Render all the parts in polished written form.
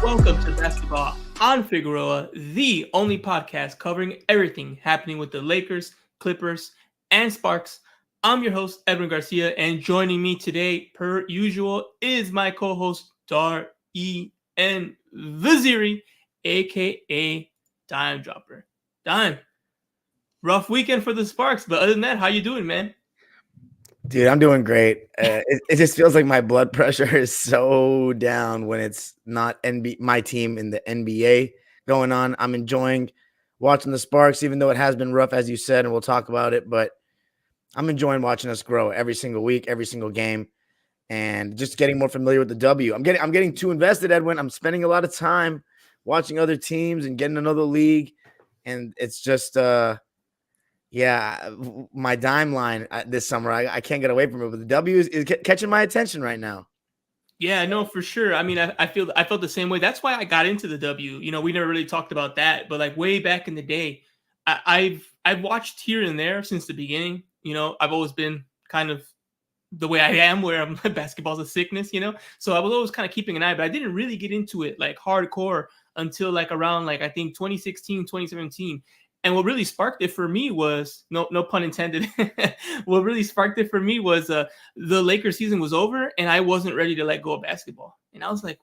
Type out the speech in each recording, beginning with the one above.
Welcome to Basketball on Figueroa, the only podcast covering everything happening with the Lakers, Clippers, and Sparks. I'm your host, Edwin Garcia, and joining me today, per usual, is my co-host, Dar-E-N Viziri, aka Dime Dropper. Dime, rough weekend for the Sparks, but other than that, how you doing, man? Dude, I'm doing great. It just feels like my blood pressure is so down when it's not my team in the NBA going on. I'm enjoying watching the Sparks, even though it has been rough, as you said, and we'll talk about it. But I'm enjoying watching us grow every single week, every single game, and just getting more familiar with the W. I'm getting too invested, Edwin. I'm spending a lot of time watching other teams and getting another league, and it's just yeah, my dime line this summer, I can't get away from it. But the W is catching my attention right now. Yeah, no, for sure. I mean, I felt the same way. That's why I got into the W. You know, we never really talked about that, but like way back in the day, I've watched here and there since the beginning. You know, I've always been kind of the way I am, where I'm basketball's a sickness. You know, so I was always kind of keeping an eye, but I didn't really get into it like hardcore until like around like I think 2016, 2017. And what really sparked it for me was no pun intended. What really sparked it for me was the Lakers season was over and I wasn't ready to let go of basketball. And I was like,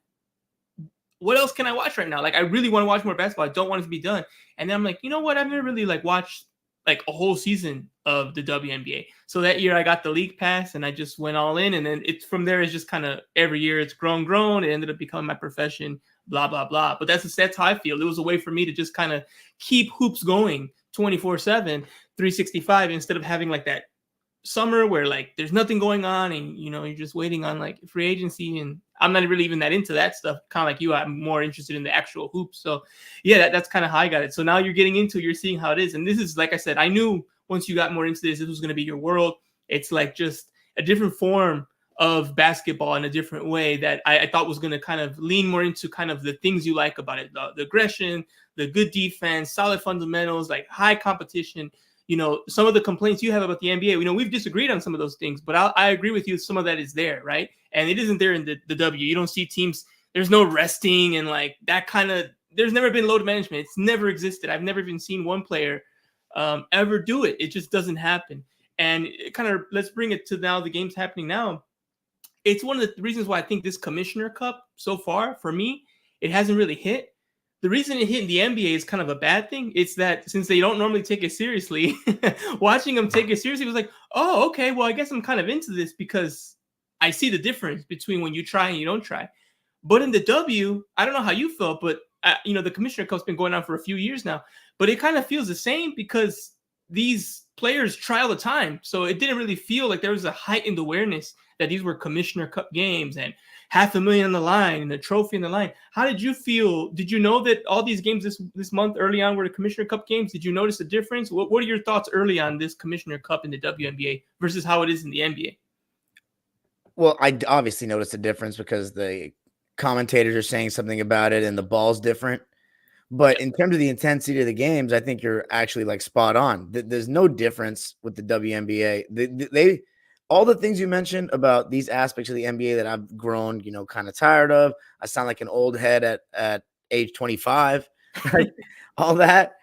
what else can I watch right now? Like, I really want to watch more basketball. I don't want it to be done. And then I'm like, you know what? I've never really like watched like a whole season of the WNBA. So that year I got the league pass and I just went all in. And then it's from there, it's just kind of every year it's grown. It ended up becoming my profession, blah, blah, blah. But that's how I feel. It was a way for me to just kind of keep hoops going 24/7, 365, instead of having like that summer where like there's nothing going on and you know you're just waiting on like free agency. And I'm not really even that into that stuff, kind of like you. I'm more interested in the actual hoops. So yeah, that's kind of how I got it. So now you're getting into, you're seeing how it is. And this is, like I said, I knew once you got more into this was going to be your world. It's like just a different form of basketball in a different way that I thought was going to kind of lean more into kind of the things you like about it, the aggression, the good defense, solid fundamentals, like high competition. You know, some of the complaints you have about the NBA, you know, we've disagreed on some of those things, but I agree with you. Some of that is there, right? And it isn't there in the W. You don't see teams, there's no resting and like that kind of, there's never been load management. It's never existed. I've never even seen one player ever do it. It just doesn't happen. And it kind of, let's bring it to now the games happening now. It's one of the reasons why I think this Commissioner Cup so far, for me, it hasn't really hit. The reason it hit in the NBA is kind of a bad thing. It's that since they don't normally take it seriously, watching them take it seriously was like, oh, okay, well, I guess I'm kind of into this because I see the difference between when you try and you don't try. But in the W, I don't know how you felt, but you know, the Commissioner Cup's been going on for a few years now, but it kind of feels the same because these players try all the time. So it didn't really feel like there was a heightened awareness that these were Commissioner Cup games and $500,000 on the line and a trophy on the line. How did you feel? Did you know that all these games this month early on were the Commissioner Cup games? Did you notice a difference? What are your thoughts early on this Commissioner Cup in the WNBA versus how it is in the NBA? Well, I obviously noticed a difference because the commentators are saying something about it and the ball's different. But in terms of the intensity of the games, I think you're actually like spot on. There's no difference with the WNBA. They all the things you mentioned about these aspects of the NBA that I've grown, you know, kind of tired of. I sound like an old head at age 25. Right? All that.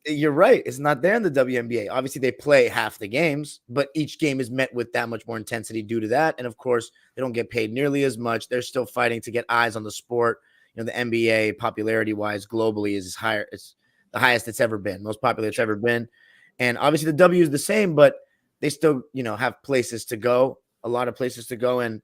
You're right. It's not there in the WNBA. Obviously, they play half the games, but each game is met with that much more intensity due to that. And of course, they don't get paid nearly as much. They're still fighting to get eyes on the sport. You know, the NBA popularity-wise globally is higher. It's the highest it's ever been, most popular it's ever been. And obviously, the W is the same, but they still, you know, have places to go, a lot of places to go. And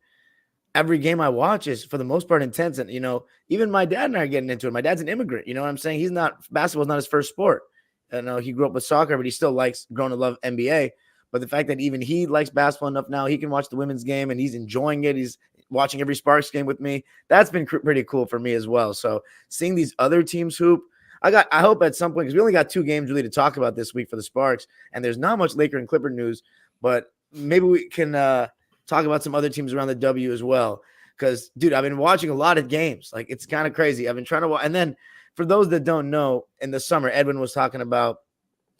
every game I watch is for the most part intense. And, you know, even my dad and I are getting into it. My dad's an immigrant. You know what I'm saying? Basketball's not his first sport. I know he grew up with soccer, but he still likes grown to love NBA. But the fact that even he likes basketball enough now, he can watch the women's game and he's enjoying it. He's watching every Sparks game with me. That's been pretty cool for me as well. So seeing these other teams hoop, I hope at some point, because we only got 2 games really to talk about this week for the Sparks, and there's not much Laker and Clipper news, but maybe we can talk about some other teams around the W as well. Because, dude, I've been watching a lot of games. Like, it's kind of crazy. I've been trying to watch. And then for those that don't know, in the summer, Edwin was talking about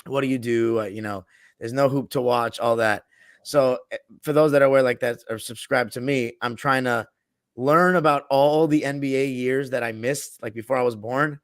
what do you do? There's no hoop to watch, all that. So for those that are aware like that or subscribe to me, I'm trying to learn about all the NBA years that I missed, like before I was born.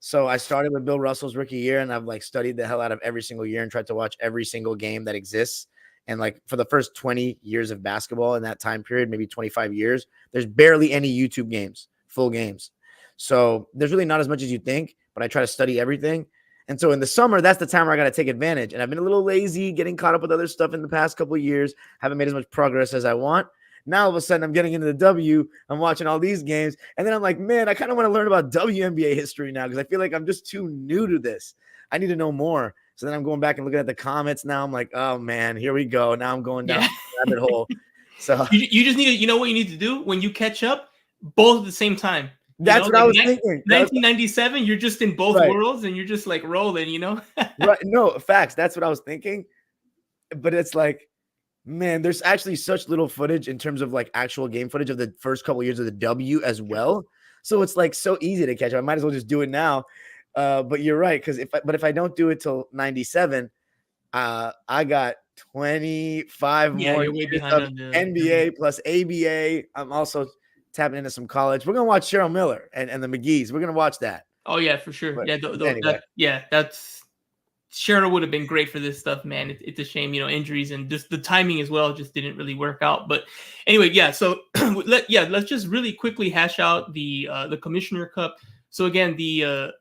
So I started with Bill Russell's rookie year, and I've like studied the hell out of every single year and tried to watch every single game that exists. And like for the first 20 years of basketball in that time period, maybe 25 years, there's barely any YouTube games, full games. So there's really not as much as you think, but I try to study everything. And so in the summer, that's the time where I got to take advantage. And I've been a little lazy getting caught up with other stuff in the past couple of years. Haven't made as much progress as I want. Now all of a sudden I'm getting into the W. I'm watching all these games. And then I'm like, man, I kind of want to learn about WNBA history now because I feel like I'm just too new to this. I need to know more. So then I'm going back and looking at the comments now. I'm like, oh man, here we go. Now I'm going down the rabbit hole. So you just need to, you know what you need to do when you catch up, both at the same time. That's what I was thinking. 1997, you're just in both worlds and you're just like rolling, Right. No, facts. That's what I was thinking. But it's like, man, there's actually such little footage in terms of like actual game footage of the first couple of years of the W as well. So it's like so easy to catch up. I might as well just do it now. But you're right, because if I don't do it till 97, I got 25 more years of NBA plus ABA. I'm also tapping into some college. We're gonna watch Cheryl Miller and the McGee's. We're gonna watch that. Oh yeah, for sure. But, anyway. That's Cheryl would have been great for this stuff, man. It's a shame, injuries and just the timing as well just didn't really work out. But anyway, yeah. So let's just really quickly hash out the Commissioner Cup. So again, the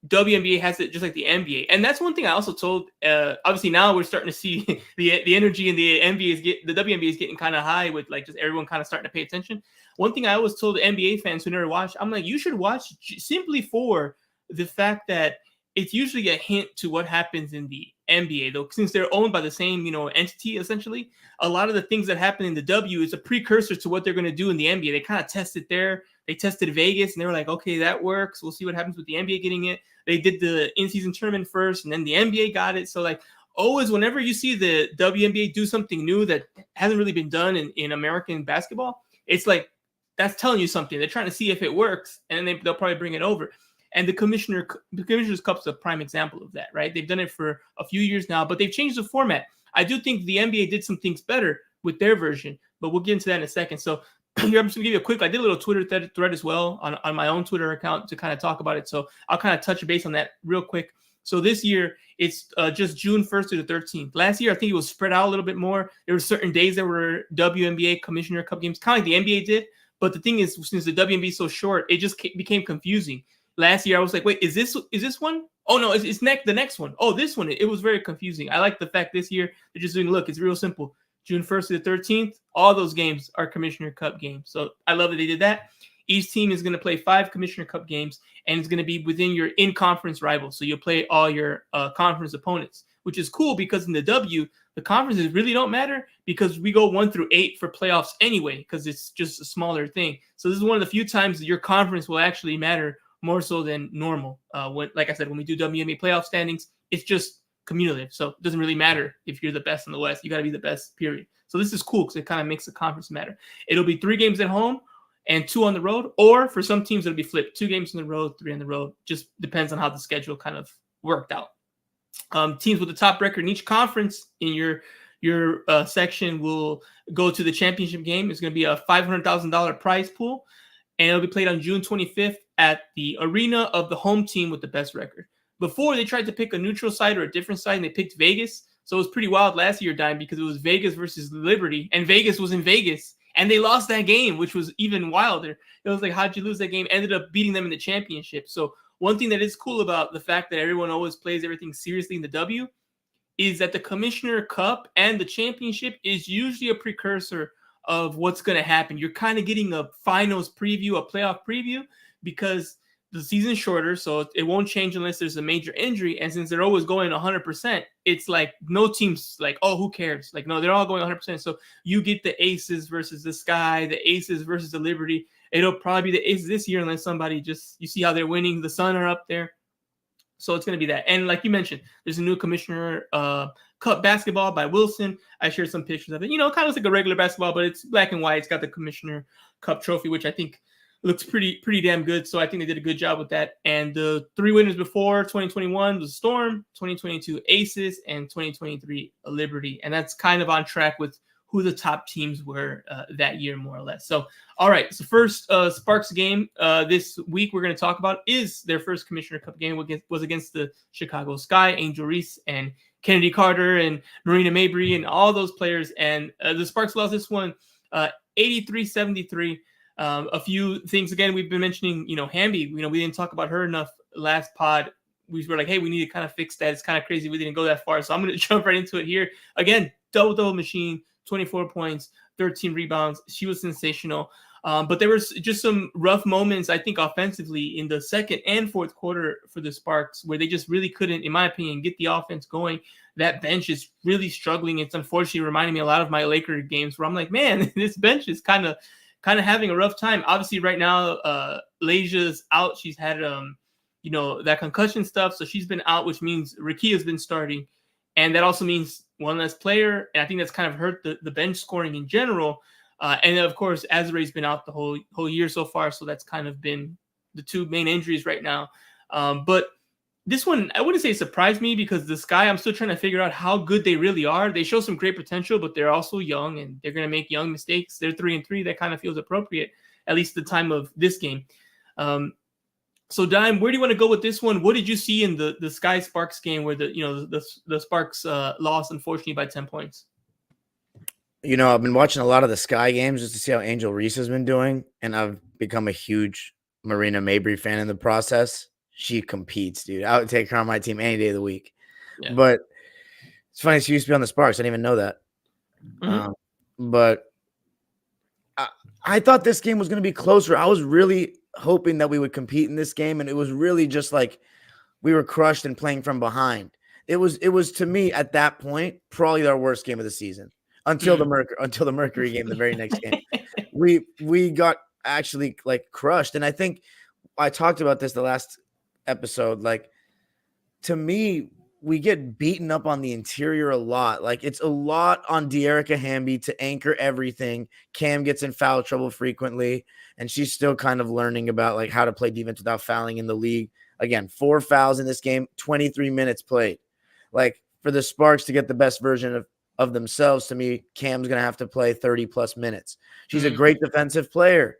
WNBA has it just like the NBA, and that's one thing I also told. Obviously, now we're starting to see the energy in the NBA the WNBA is getting kind of high with like just everyone kind of starting to pay attention. One thing I always told the NBA fans who never watched, I'm like, you should watch simply for the fact that it's usually a hint to what happens in the NBA, though, since they're owned by the same, entity, essentially. A lot of the things that happen in the W is a precursor to what they're going to do in the NBA. They kind of tested there. They tested Vegas, and they were like, okay, that works. We'll see what happens with the NBA getting it. They did the in-season tournament first, and then the NBA got it. So, like, always whenever you see the WNBA do something new that hasn't really been done in American basketball, it's like that's telling you something. They're trying to see if it works, and then they'll probably bring it over. And the Commissioner's Cup's a prime example of that, right? They've done it for a few years now, but they've changed the format. I do think the NBA did some things better with their version, but we'll get into that in a second. So I'm just going to give you a quick, I did a little Twitter thread as well on my own Twitter account to kind of talk about it. So I'll kind of touch base on that real quick. So this year, it's just June 1st to the 13th. Last year, I think it was spread out a little bit more. There were certain days that were WNBA Commissioner Cup games, kind of like the NBA did. But the thing is, since the WNBA is so short, it just became confusing. Last year, I was like, wait, is this one? Oh, no, it's the next one. Oh, this one. It was very confusing. I like the fact this year they're just doing, look, it's real simple. June 1st to the 13th, all those games are Commissioner Cup games. So I love that they did that. Each team is going to play 5 Commissioner Cup games, and it's going to be within your in-conference rivals. So you'll play all your conference opponents, which is cool because in the W, the conferences really don't matter because we go 1 through 8 for playoffs anyway because it's just a smaller thing. So this is one of the few times that your conference will actually matter more so than normal. Like I said, when we do WNBA playoff standings, it's just cumulative. So it doesn't really matter if you're the best in the West. You got to be the best, period. So this is cool because it kind of makes the conference matter. It'll be 3 games at home and 2 on the road. Or for some teams, it'll be flipped. 2 games on the road, 3 on the road. Just depends on how the schedule kind of worked out. Teams with the top record in each conference in your section will go to the championship game. It's going to be a $500,000 prize pool. And it'll be played on June 25th at the arena of the home team with the best record. Before, they tried to pick a neutral site or a different site, and they picked Vegas. So it was pretty wild last year, Dime, because it was Vegas versus Liberty, and Vegas was in Vegas. And they lost that game, which was even wilder. It was like, how'd you lose that game? Ended up beating them in the championship. So one thing that is cool about the fact that everyone always plays everything seriously in the W is that the Commissioner Cup and the championship is usually a precursor of what's going to happen. You're kind of getting a finals preview, a playoff preview, because the season's shorter, so it won't change unless there's a major injury. And since they're always going 100%, it's like no team's like, oh, who cares? Like, no, they're all going 100%. So you get the Aces versus the Sky, the Aces versus the Liberty. It'll probably be the Aces this year unless somebody just, you see how they're winning. The Sun are up there. So it's going to be that. And like you mentioned, there's a new Commissioner Cup basketball by Wilson. I shared some pictures of it. Kind of looks like a regular basketball, but it's black and white. It's got the Commissioner Cup trophy, which I think looks pretty damn good. So I think they did a good job with that. And the 3 winners before 2021 was Storm, 2022 Aces, and 2023 Liberty. And that's kind of on track with who the top teams were that year, more or less. So, all right. So first Sparks game this week we're going to talk about is their first Commissioner Cup game was against the Chicago Sky, Angel Reese and Kennedy Carter and Marina Mabry and all those players. And the Sparks lost this one 83-73. A few things, again, we've been mentioning, Hamby, we didn't talk about her enough last pod. We were like, hey, we need to kind of fix that. It's kind of crazy we didn't go that far. So I'm going to jump right into it here. Again, double machine, 24 points, 13 rebounds. She was sensational. But there was just some rough moments, I think, offensively in the second and fourth quarter for the Sparks, where they just really couldn't, in my opinion, get the offense going. That bench is really struggling. It's unfortunately reminding me a lot of my Laker games where I'm like, man, this bench is kind of having a rough time. Obviously, right now, Laja's out. She's had, that concussion stuff. So she's been out, which means Rakia's been starting. And that also means one less player. And I think that's kind of hurt the bench scoring in general. And of course, Azare's been out the whole year so far. So that's kind of been the two main injuries right now. But this one, I wouldn't say surprised me because the Sky, I'm still trying to figure out how good they really are. They show some great potential, but they're also young and they're going to make young mistakes. They're 3-3. That kind of feels appropriate, at least the time of this game. So Dime, where do you want to go with this one? What did you see in the Sky Sparks game where the Sparks lost, unfortunately, by 10 points? I've been watching a lot of the Sky games just to see how Angel Reese has been doing, and I've become a huge Marina Mabry fan in the process. She competes, dude. I would take her on my team any day of the week. Yeah. But it's funny, she used to be on the Sparks. I didn't even know that. Mm-hmm. But I thought this game was going to be closer. I was really hoping that we would compete in this game, and it was really just like we were crushed and playing from behind. It was to me at that point probably our worst game of the season until the Mercury game, the very next game. We got actually like crushed, and I think I talked about this the last episode. Like, to me, we get beaten up on the interior a lot. Like, it's a lot on De'Erica Hamby to anchor everything. Cam gets in foul trouble frequently, and she's still kind of learning about like how to play defense without fouling in the league. Again, 4 fouls in this game, 23 minutes played. Like, for the Sparks to get the best version of themselves, to me, Cam's going to have to play 30 plus minutes. She's a great defensive player.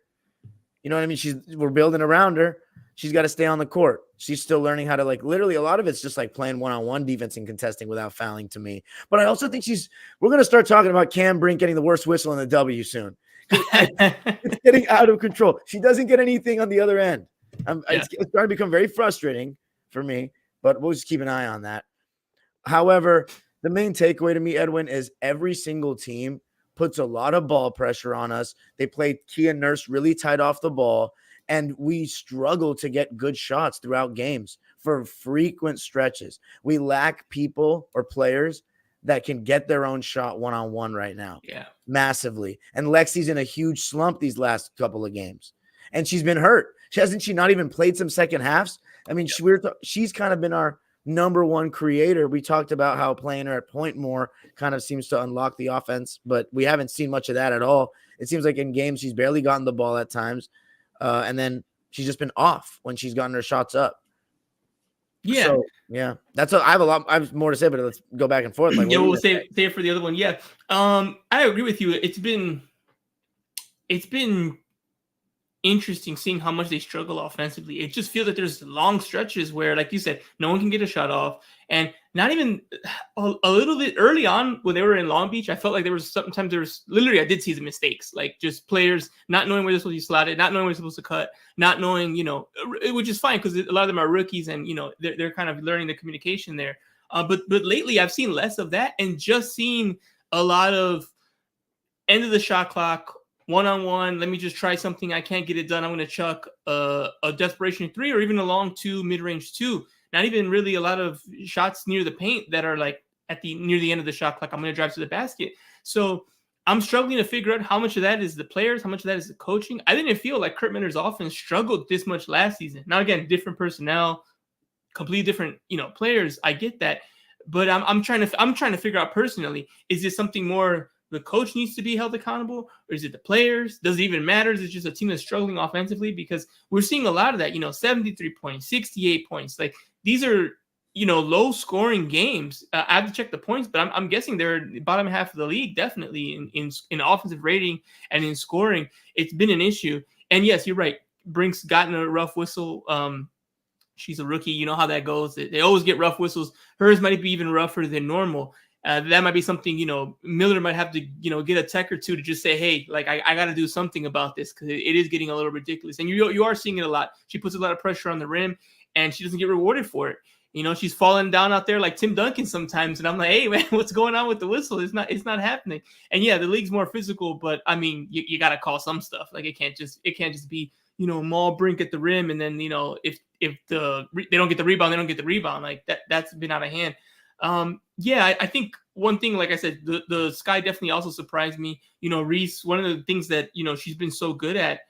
You know what I mean? We're building around her. She's got to stay on the court. She's still learning how to, like, literally a lot of it's just like playing one-on-one defense and contesting without fouling to me. But I also think we're going to start talking about Cam Brink getting the worst whistle in the W soon. It's getting out of control. She doesn't get anything on the other end. It's starting to become very frustrating for me, but we'll just keep an eye on that. However, the main takeaway to me, Edwin, is every single team puts a lot of ball pressure on us. They play Kia Nurse really tight off the ball, and we struggle to get good shots throughout games for frequent stretches. We lack people or players that can get their own shot one-on-one right now. Yeah, massively. And Lexi's in a huge slump these last couple of games, and she's been hurt. Hasn't she not even played some second halves? I mean, she's kind of been our number one creator. We talked about how playing her at point more kind of seems to unlock the offense, but we haven't seen much of that at all. It seems like in games she's barely gotten the ball at times, and then she's just been off when she's gotten her shots up. Yeah, so, yeah. That's what I have more to say, but let's go back and forth. Like, yeah, we'll say it for the other one. Yeah, I agree with you. It's been interesting seeing how much they struggle offensively. It just feels like there's long stretches where, like you said, no one can get a shot off, and not even a little bit early on when they were in Long Beach, I felt like I did see the mistakes, like just players not knowing where they're supposed to be slotted, not knowing where they're supposed to cut, not knowing, which is fine because a lot of them are rookies and they're kind of learning the communication there. But lately I've seen less of that and just seen a lot of end of the shot clock, one-on-one, let me just try something. I can't get it done. I'm going to chuck a desperation 3 or even a long 2, mid-range 2. Not even really a lot of shots near the paint that are like near the end of the shot clock. I'm going to drive to the basket. So I'm struggling to figure out how much of that is the players, how much of that is the coaching. I didn't feel like Kurt Minner's offense struggled this much last season. Now, again, different personnel, completely different, players. I get that. But I'm trying to figure out personally, is this something more the coach needs to be held accountable, or is it the players? Does it even matter? Is it just a team that's struggling offensively? Because we're seeing a lot of that, 73 points, 68 points. Like these are, low scoring games. I have to check the points, but I'm guessing they're the bottom half of the league, definitely in offensive rating and in scoring. It's been an issue. And yes, you're right. Brink's gotten a rough whistle. She's a rookie. You know how that goes. They always get rough whistles. Hers might be even rougher than normal. That might be something, Miller might have to, get a tech or two to just say, hey, like, I got to do something about this because it is getting a little ridiculous. And you are seeing it a lot. She puts a lot of pressure on the rim and she doesn't get rewarded for it. She's falling down out there like Tim Duncan sometimes. And I'm like, hey, man, what's going on with the whistle? It's not happening. And yeah, the league's more physical, but I mean, you got to call some stuff. Like it can't just be, Maul Brink at the rim. And then, if they don't get the rebound, they don't get the rebound. Like that's been out of hand. Yeah, I think one thing, like I said, the Sky definitely also surprised me. Reese, one of the things that, she's been so good at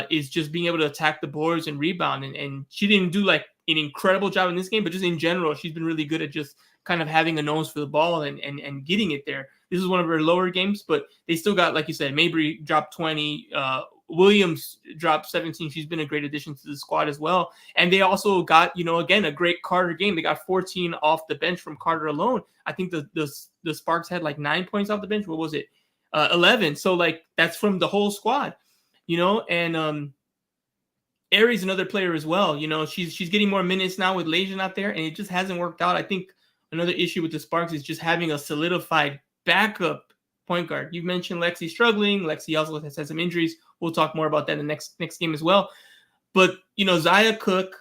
is just being able to attack the boards and rebound. And she didn't do like an incredible job in this game, but just in general, she's been really good at just kind of having a nose for the ball and getting it there. This is one of her lower games, but they still got, like you said, Mabry dropped 20, Williams dropped 17. She's been a great addition to the squad as well. And they also got, again, a great Carter game. They got 14 off the bench from Carter alone. I think the Sparks had like 9 points off the bench. What was it? 11. So like that's from the whole squad, and Aries, another player as well. She's getting more minutes now with Lejeune out there, and it just hasn't worked out. I think another issue with the Sparks is just having a solidified backup point guard. You've mentioned Lexi struggling. Lexi also has had some injuries. We'll talk more about that in the next game as well. But Zaya Cook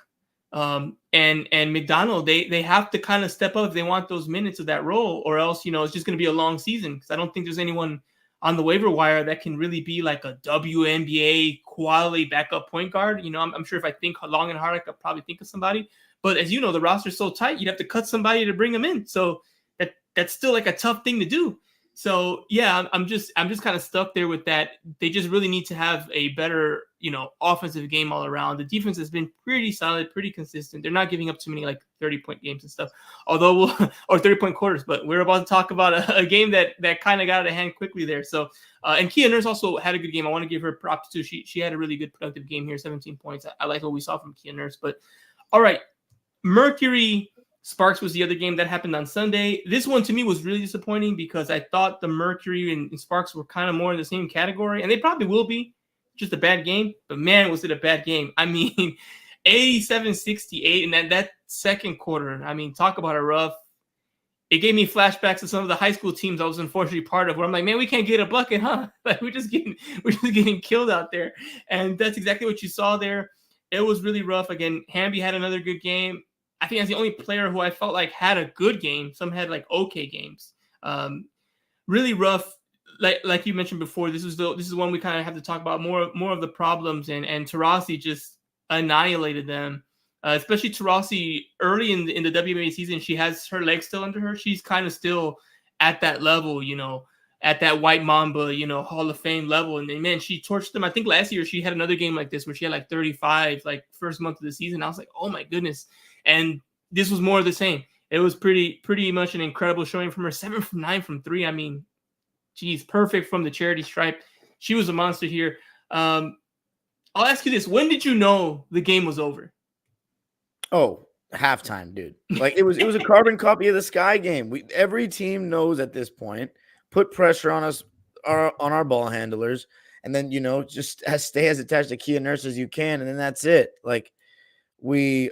and McDonald, they have to kind of step up if they want those minutes of that role, or else it's just going to be a long season, because I don't think there's anyone on the waiver wire that can really be like a WNBA quality backup point guard. I'm sure if I think long and hard, I could probably think of somebody. But as you know, the roster's so tight, you'd have to cut somebody to bring them in. So that's still like a tough thing to do. So yeah, I'm just kind of stuck there with that. They just really need to have a better, offensive game all around. The defense has been pretty solid, pretty consistent. They're not giving up too many like 30-point games and stuff, or 30-point quarters. But we're about to talk about a game that kind of got out of hand quickly there. So and Kia Nurse also had a good game. I want to give her props too. She had a really good productive game here, 17 points. I like what we saw from Kia Nurse. But all right, Mercury Sparks was the other game that happened on Sunday. This one to me was really disappointing because I thought the Mercury and Sparks were kind of more in the same category, and they probably will be. Just a bad game, but man, was it a bad game. I mean, 87-68, and that second quarter, I mean, talk about a rough. It gave me flashbacks to some of the high school teams I was unfortunately part of, where I'm like, man, we can't get a bucket, huh? Like we're just getting killed out there, and that's exactly what you saw there. It was really rough. Again, Hamby had another good game. I think that's the only player who I felt like had a good game. Some had like okay games. Really rough. Like you mentioned before, this is one we kind of have to talk about more of the problems, and Taurasi just annihilated them. Especially Taurasi early in the WNBA season, she has her legs still under her. She's kind of still at that level, at that White Mamba, Hall of Fame level. And man, she torched them. I think last year she had another game like this where she had like 35, like first month of the season. I was like, oh my goodness. And this was more of the same. It was pretty much an incredible showing from her. 7 from 9 from 3. I mean, geez, perfect from the charity stripe. She was a monster here. I'll ask you this. When did you know the game was over? Oh, halftime, dude. Like it was a carbon copy of the Sky game. Every team knows at this point, put pressure on us, on our ball handlers, and then, just stay as attached to Kia Nurse as you can, and then that's it. Like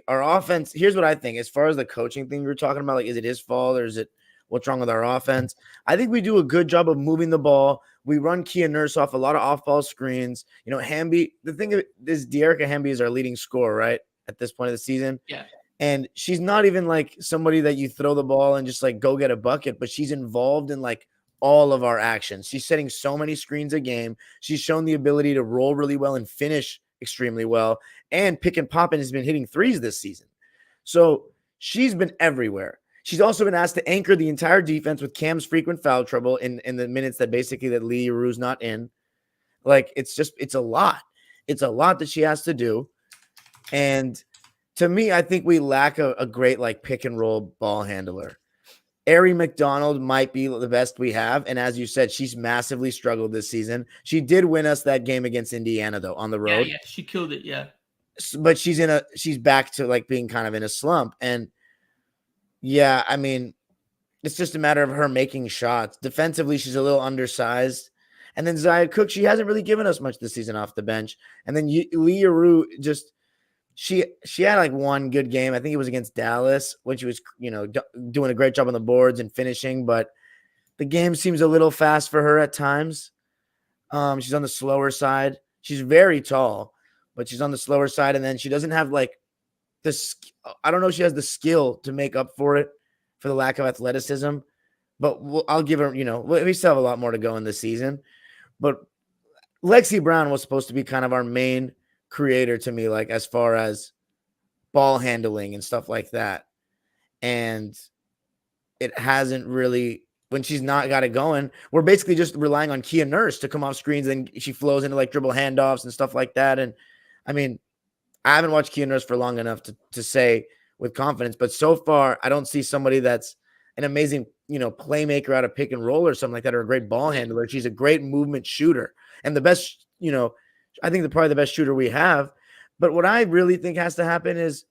our offense, here's what I think. As far as the coaching thing we were talking about, like, is it his fault or is it what's wrong with our offense? I think we do a good job of moving the ball. We run Kia Nurse off a lot of off-ball screens. Hamby, the thing is, Dearica Hamby is our leading scorer, right, at this point of the season. Yeah. And she's not even like somebody that you throw the ball and just like go get a bucket, but she's involved in like all of our actions. She's setting so many screens a game. She's shown the ability to roll really well and finish extremely well. And pick and pop and has been hitting threes this season. So she's been everywhere. She's also been asked to anchor the entire defense with Cam's frequent foul trouble in the minutes that Lee Rue's not in. Like, it's a lot. It's a lot that she has to do. And to me, I think we lack a great like pick and roll ball handler. Ari McDonald might be the best we have. And as you said, she's massively struggled this season. She did win us that game against Indiana, though, on the Yeah, road. yeah, she killed it. Yeah. But she's back to like being kind of in a slump. And yeah, I mean, it's just a matter of her making shots. Defensively, she's a little undersized. And then Zaya Cook, she hasn't really given us much this season off the bench. And then Leah Rue just she had like one good game. I think it was against Dallas when she was, doing a great job on the boards and finishing, but the game seems a little fast for her at times. She's on the slower side. She's very tall, but she's on the slower side, and then she doesn't have like this. I don't know if she has the skill to make up for it for the lack of athleticism. But I'll give her. We still have a lot more to go in this season. But Lexi Brown was supposed to be kind of our main creator to me, like as far as ball handling and stuff like that. And it hasn't really, when she's not got it going, we're basically just relying on Kia Nurse to come off screens, and she flows into like dribble handoffs and stuff like that. And I mean, I haven't watched Kia Nurse for long enough to say with confidence, but so far I don't see somebody that's an amazing, playmaker out of pick and roll or something like that, or a great ball handler. She's a great movement shooter and the best, I think probably the best shooter we have. But what I really think has to happen is,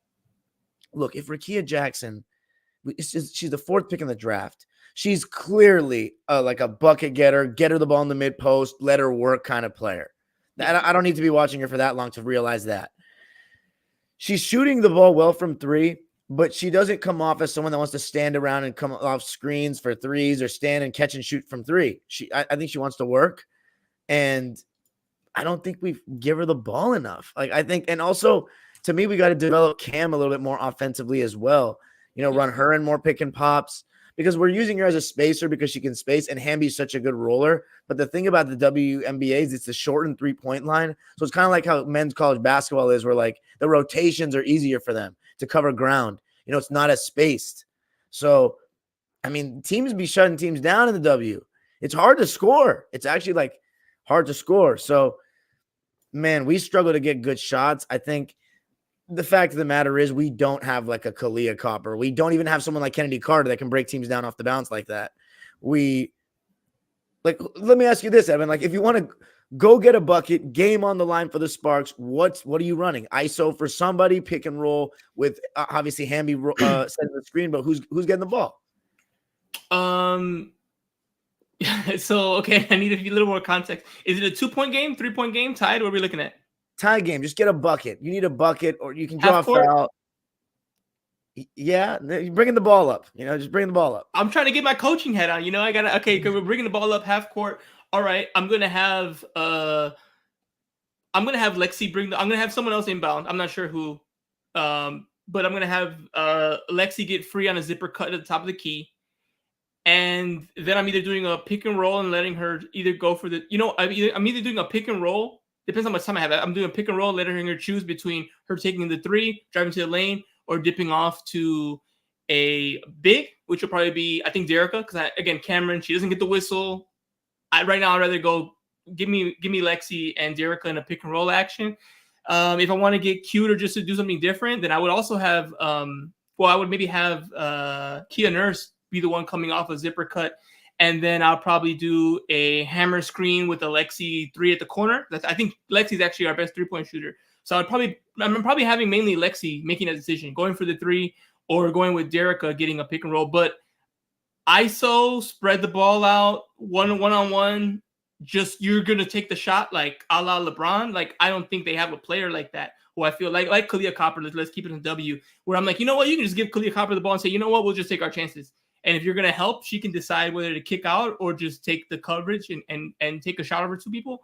look, if Rakia Jackson, she's the 4th pick in the draft. She's clearly like a bucket getter, get her the ball in the mid post, let her work kind of player. I don't need to be watching her for that long to realize that. She's shooting the ball well from 3, but she doesn't come off as someone that wants to stand around and come off screens for threes or stand and catch and shoot from 3. I think she wants to work, and I don't think we give her the ball enough. Like, I think, and also to me, we got to develop Cam a little bit more offensively as well. Run her in more pick and pops, because we're using her as a spacer because she can space, and Hamby's such a good roller. But the thing about the WNBA is it's a shortened 3-point line. So it's kind of like how men's college basketball is, where like the rotations are easier for them to cover ground. It's not as spaced. So, I mean, teams be shutting teams down in the W. It's hard to score. It's actually like hard to score. So, man, we struggle to get good shots. I think the fact of the matter is we don't have like a Kalia Copper. We don't even have someone like Kennedy Carter that can break teams down off the bounce like that. Let me ask you this, Evan. Like, if you want to go get a bucket, game on the line for the Sparks, what are you running? ISO for somebody, pick and roll with obviously Hamby setting the screen, but who's getting the ball? So, okay, I need a little more context. Is it a 2-point game, 3-point game, tied? What are we looking at? Tie game. Just get a bucket. You need a bucket, or you can draw a foul. Yeah, you're bringing the ball up. Just bring the ball up. I'm trying to get my coaching head on. I gotta. Okay, because we're bringing the ball up half court. All right, I'm gonna have Lexi bring. I'm gonna have someone else inbound. I'm not sure who, but I'm gonna have Lexi get free on a zipper cut at the top of the key, and then I'm either doing a pick and roll and letting her either go for the. I'm either doing a pick and roll. Depends on how much time I have. I'm doing a pick and roll, letting her choose between her taking the 3, driving to the lane, or dipping off to a big, which will probably be, I think, Derica, because again, Cameron, she doesn't get the whistle. Right now, I'd rather go give me Lexi and Derica in a pick and roll action. If I want to get cute or just to do something different, then I would also have, I would maybe have Kia Nurse be the one coming off a zipper cut. And then I'll probably do a hammer screen with a Lexi 3 at the corner. I think Lexi's actually our best 3-point shooter. So I'm probably having mainly Lexi making a decision, going for the 3 or going with Derica getting a pick and roll. But ISO, spread the ball out, one-on-one, just you're going to take the shot like a la LeBron. Like, I don't think they have a player like that who I feel like Kalia Copper, let's keep it in W, where I'm like, you know what, you can just give Kalia Copper the ball and say, you know what, we'll just take our chances. And if you're going to help, she can decide whether to kick out or just take the coverage and take a shot over 2 people.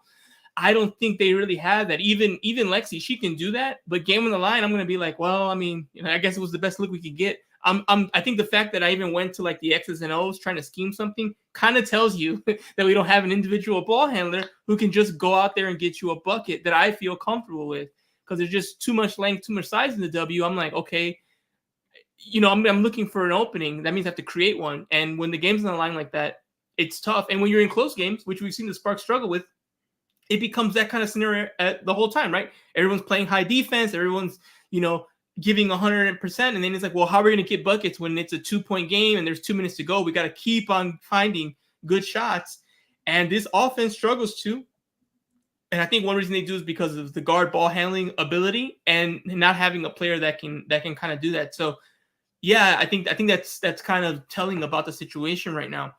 I don't think they really have that. Even Lexi, she can do that. But game on the line, I'm going to be like, well, I mean, I guess it was the best look we could get. I think the fact that I even went to like the X's and O's trying to scheme something kind of tells you that we don't have an individual ball handler who can just go out there and get you a bucket that I feel comfortable with, because there's just too much length, too much size in the W. I'm like, okay, I'm looking for an opening. That means I have to create one. And when the game's on the line like that, it's tough. And when you're in close games, which we've seen the Sparks struggle with, it becomes that kind of scenario the whole time, right? Everyone's playing high defense. Everyone's, giving 100%, and then it's like, well, how are we going to get buckets when it's a 2-point game and there's 2 minutes to go? We got to keep on finding good shots, and this offense struggles too. And I think one reason they do is because of the guard ball handling ability and not having a player that can kind of do that. So yeah, I think that's kind of telling about the situation right now.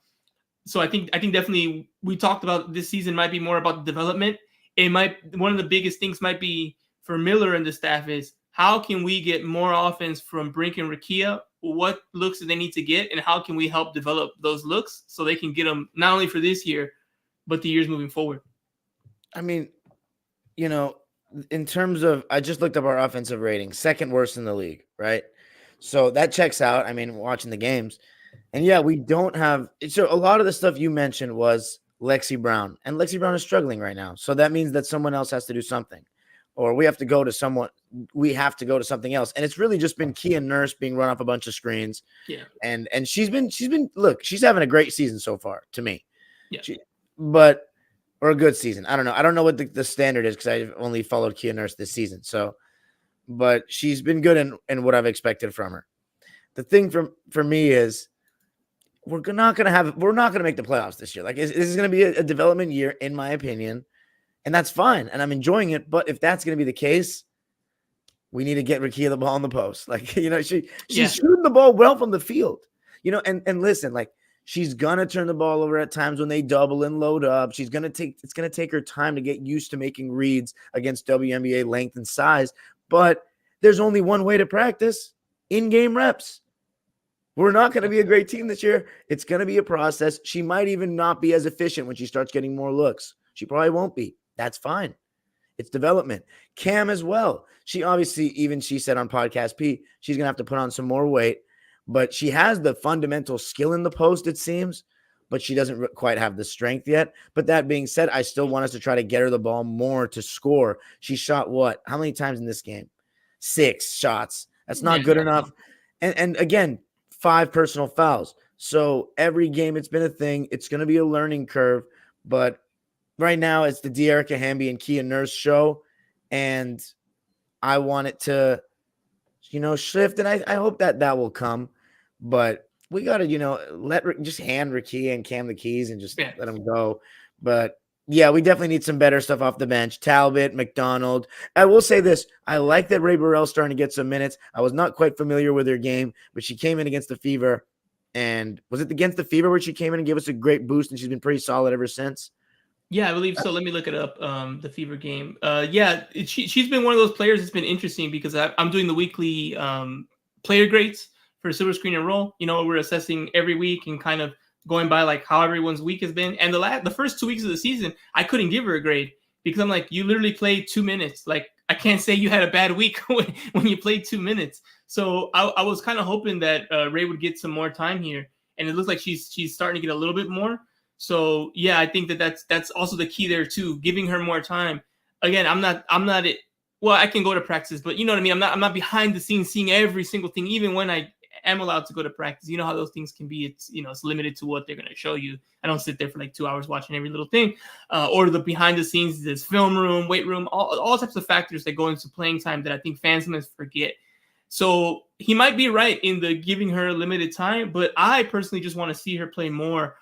So I think definitely we talked about this season might be more about development. It might, one of the biggest things might be for Miller and the staff is how can we get more offense from Brink and Rakia? What looks do they need to get, and how can we help develop those looks so they can get them not only for this year, but the years moving forward? I mean, in terms of, I just looked up our offensive rating, second worst in the league, right? So that checks out. I mean, watching the games. And yeah, we don't have – so a lot of the stuff you mentioned was Lexi Brown. And Lexi Brown is struggling right now. So that means that someone else has to do something. Or we have to go to someone – we have to go to something else. And it's really just been Kia Nurse being run off a bunch of screens. Yeah. And she's been – look, she's having a great season so far to me. Yeah. Or a good season. I don't know. I don't know what the standard is because I've only followed Kia Nurse this season. So – but she's been good in what I've expected from her. The thing for me is – we're not going to make the playoffs this year. Like, this is going to be a development year, in my opinion, and that's fine. And I'm enjoying it. But if that's going to be the case, we need to get Rakia the ball in the post. Like, she's shooting the ball well from the field, and listen, like, she's going to turn the ball over at times when they double and load up. It's going to take her time to get used to making reads against WNBA length and size. But there's only one way to practice: in-game reps. We're not going to be a great team this year. It's going to be a process. She might even not be as efficient when she starts getting more looks. She probably won't be. That's fine. It's development. Cam as well. She said on Podcast P, she's going to have to put on some more weight, but she has the fundamental skill in the post, it seems, but she doesn't quite have the strength yet. But that being said, I still want us to try to get her the ball more to score. She shot what? How many times in this game? 6 shots. That's not good enough. And again, 5 personal fouls. So every game it's been a thing. It's going to be a learning curve. But right now it's the De'Erica Hamby and Kia Nurse show. And I want it to, shift. And I hope that will come. But we got to, just hand Rakia and Cam the keys and just let them go. But yeah, we definitely need some better stuff off the bench. Talbot, McDonald. I will say this. I like that Ray Burrell's starting to get some minutes. I was not quite familiar with her game, but she came in against the Fever. And was it against the Fever where she came in and gave us a great boost, and she's been pretty solid ever since? Yeah, I believe so. Let me look it up, the Fever game. She's been one of those players that's been interesting because I'm doing the weekly player grades for Silver Screen and Roll. We're assessing every week and kind of going by like how everyone's week has been. And the first 2 weeks of the season, I couldn't give her a grade because I'm like, you literally played 2 minutes. Like, I can't say you had a bad week when you played 2 minutes. So I was kind of hoping that Ray would get some more time here. And it looks like she's starting to get a little bit more. So yeah, I think that's also the key there too, giving her more time. Again, I'm not it. Well, I can go to practice, but you know what I mean? I'm not behind the scenes seeing every single thing, even when I am allowed to go to practice. You know how those things can be. It's it's limited to what they're going to show you. I don't sit there for like 2 hours watching every little thing, or the behind the scenes, this film room, weight room, all types of factors that go into playing time that I think fans sometimes forget. So he might be right in the giving her limited time, but I personally just want to see her play more,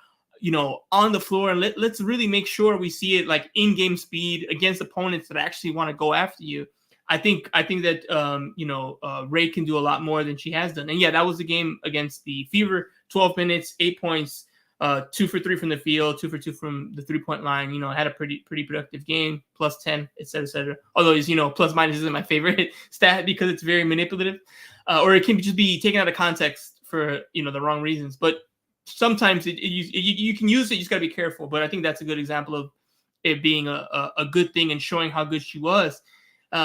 on the floor, and let's really make sure we see it like in-game speed against opponents that actually want to go after you. I think that Ray can do a lot more than she has done. And yeah, that was the game against the Fever. 12 minutes, 8 points, 2 for 3 from the field, 2 for 2 from the 3-point line. Had a pretty productive game, plus 10, et cetera, et cetera. Although plus minus isn't my favorite stat because it's very manipulative, or it can just be taken out of context for the wrong reasons. But sometimes you can use it. You just got to be careful. But I think that's a good example of it being a good thing and showing how good she was.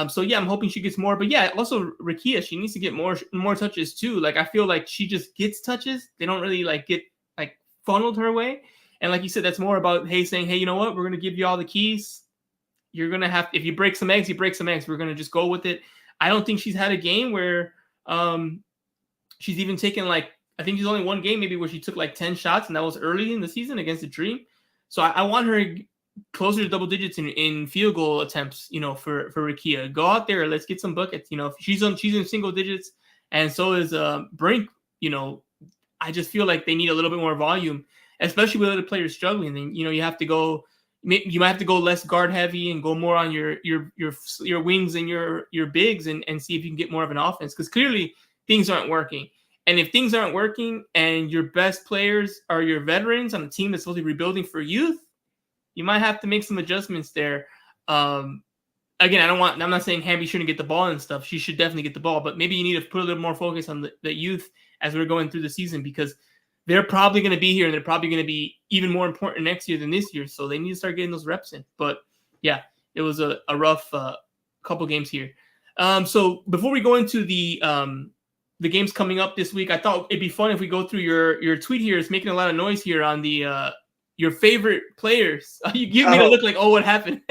So yeah, I'm hoping she gets more. But yeah, also Rakia, she needs to get more touches too. Like, I feel like she just gets touches. They don't really get funneled her way. And like you said, that's more about saying, hey, you know what? We're gonna give you all the keys. You're gonna have, if you break some eggs, you break some eggs. We're gonna just go with it. I don't think she's had a game where she's even taken I think she's only one game maybe where she took 10 shots, and that was early in the season against the Dream. So I want her closer to double digits in field goal attempts, for Rakia. Go out there, let's get some buckets. She's in single digits, and so is Brink. I just feel like they need a little bit more volume, especially with other players struggling. And you have to go. You might have to go less guard heavy and go more on your wings and your bigs and see if you can get more of an offense, because clearly things aren't working. And if things aren't working and your best players are your veterans on a team that's supposed to be rebuilding for youth, you might have to make some adjustments there. Again, I'm not saying Hamby shouldn't get the ball and stuff. She should definitely get the ball, but maybe you need to put a little more focus on the youth as we're going through the season, because they're probably going to be here and they're probably going to be even more important next year than this year. So they need to start getting those reps in. But yeah, it was a rough couple games here. So before we go into the games coming up this week, I thought it'd be fun if we go through your tweet here. It's making a lot of noise here on the your favorite players. You give me to look like, oh, what happened?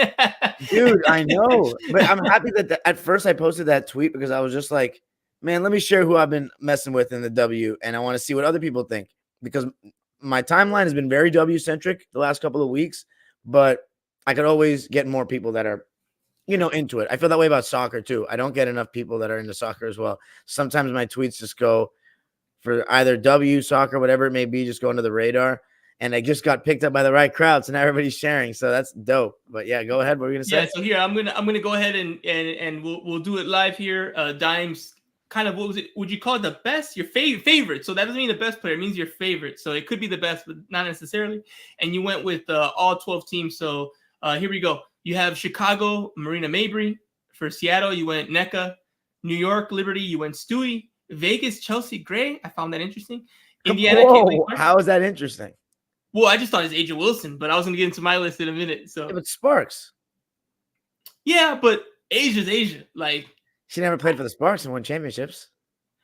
Dude, I know. But I'm happy that at first I posted that tweet because I was just like, man, let me share who I've been messing with in the W, and I want to see what other people think, because my timeline has been very W-centric the last couple of weeks, but I could always get more people that are, into it. I feel that way about soccer too. I don't get enough people that are into soccer as well. Sometimes my tweets just go for either W, soccer, whatever it may be, just go under the radar. And I just got picked up by the right crowd, so now everybody's sharing. So that's dope. But yeah, go ahead. What were you gonna say? Yeah. So here I'm gonna go ahead and we'll do it live here. Dimes, kind of, what was it? Would you call it the best? Your favorite? So that doesn't mean the best player. It means your favorite. So it could be the best, but not necessarily. And you went with all 12 teams. So here we go. You have Chicago, Marina Mabry. For Seattle, you went NECA. New York, Liberty, you went Stewie. Vegas, Chelsea Gray. I found that interesting. Indiana, Whoa, how is that interesting? Well, I just thought it's Asia Wilson, but I was going to get into my list in a minute. So, yeah, but Sparks. Yeah, but Asia's Asia. Like, she never played for the Sparks and won championships.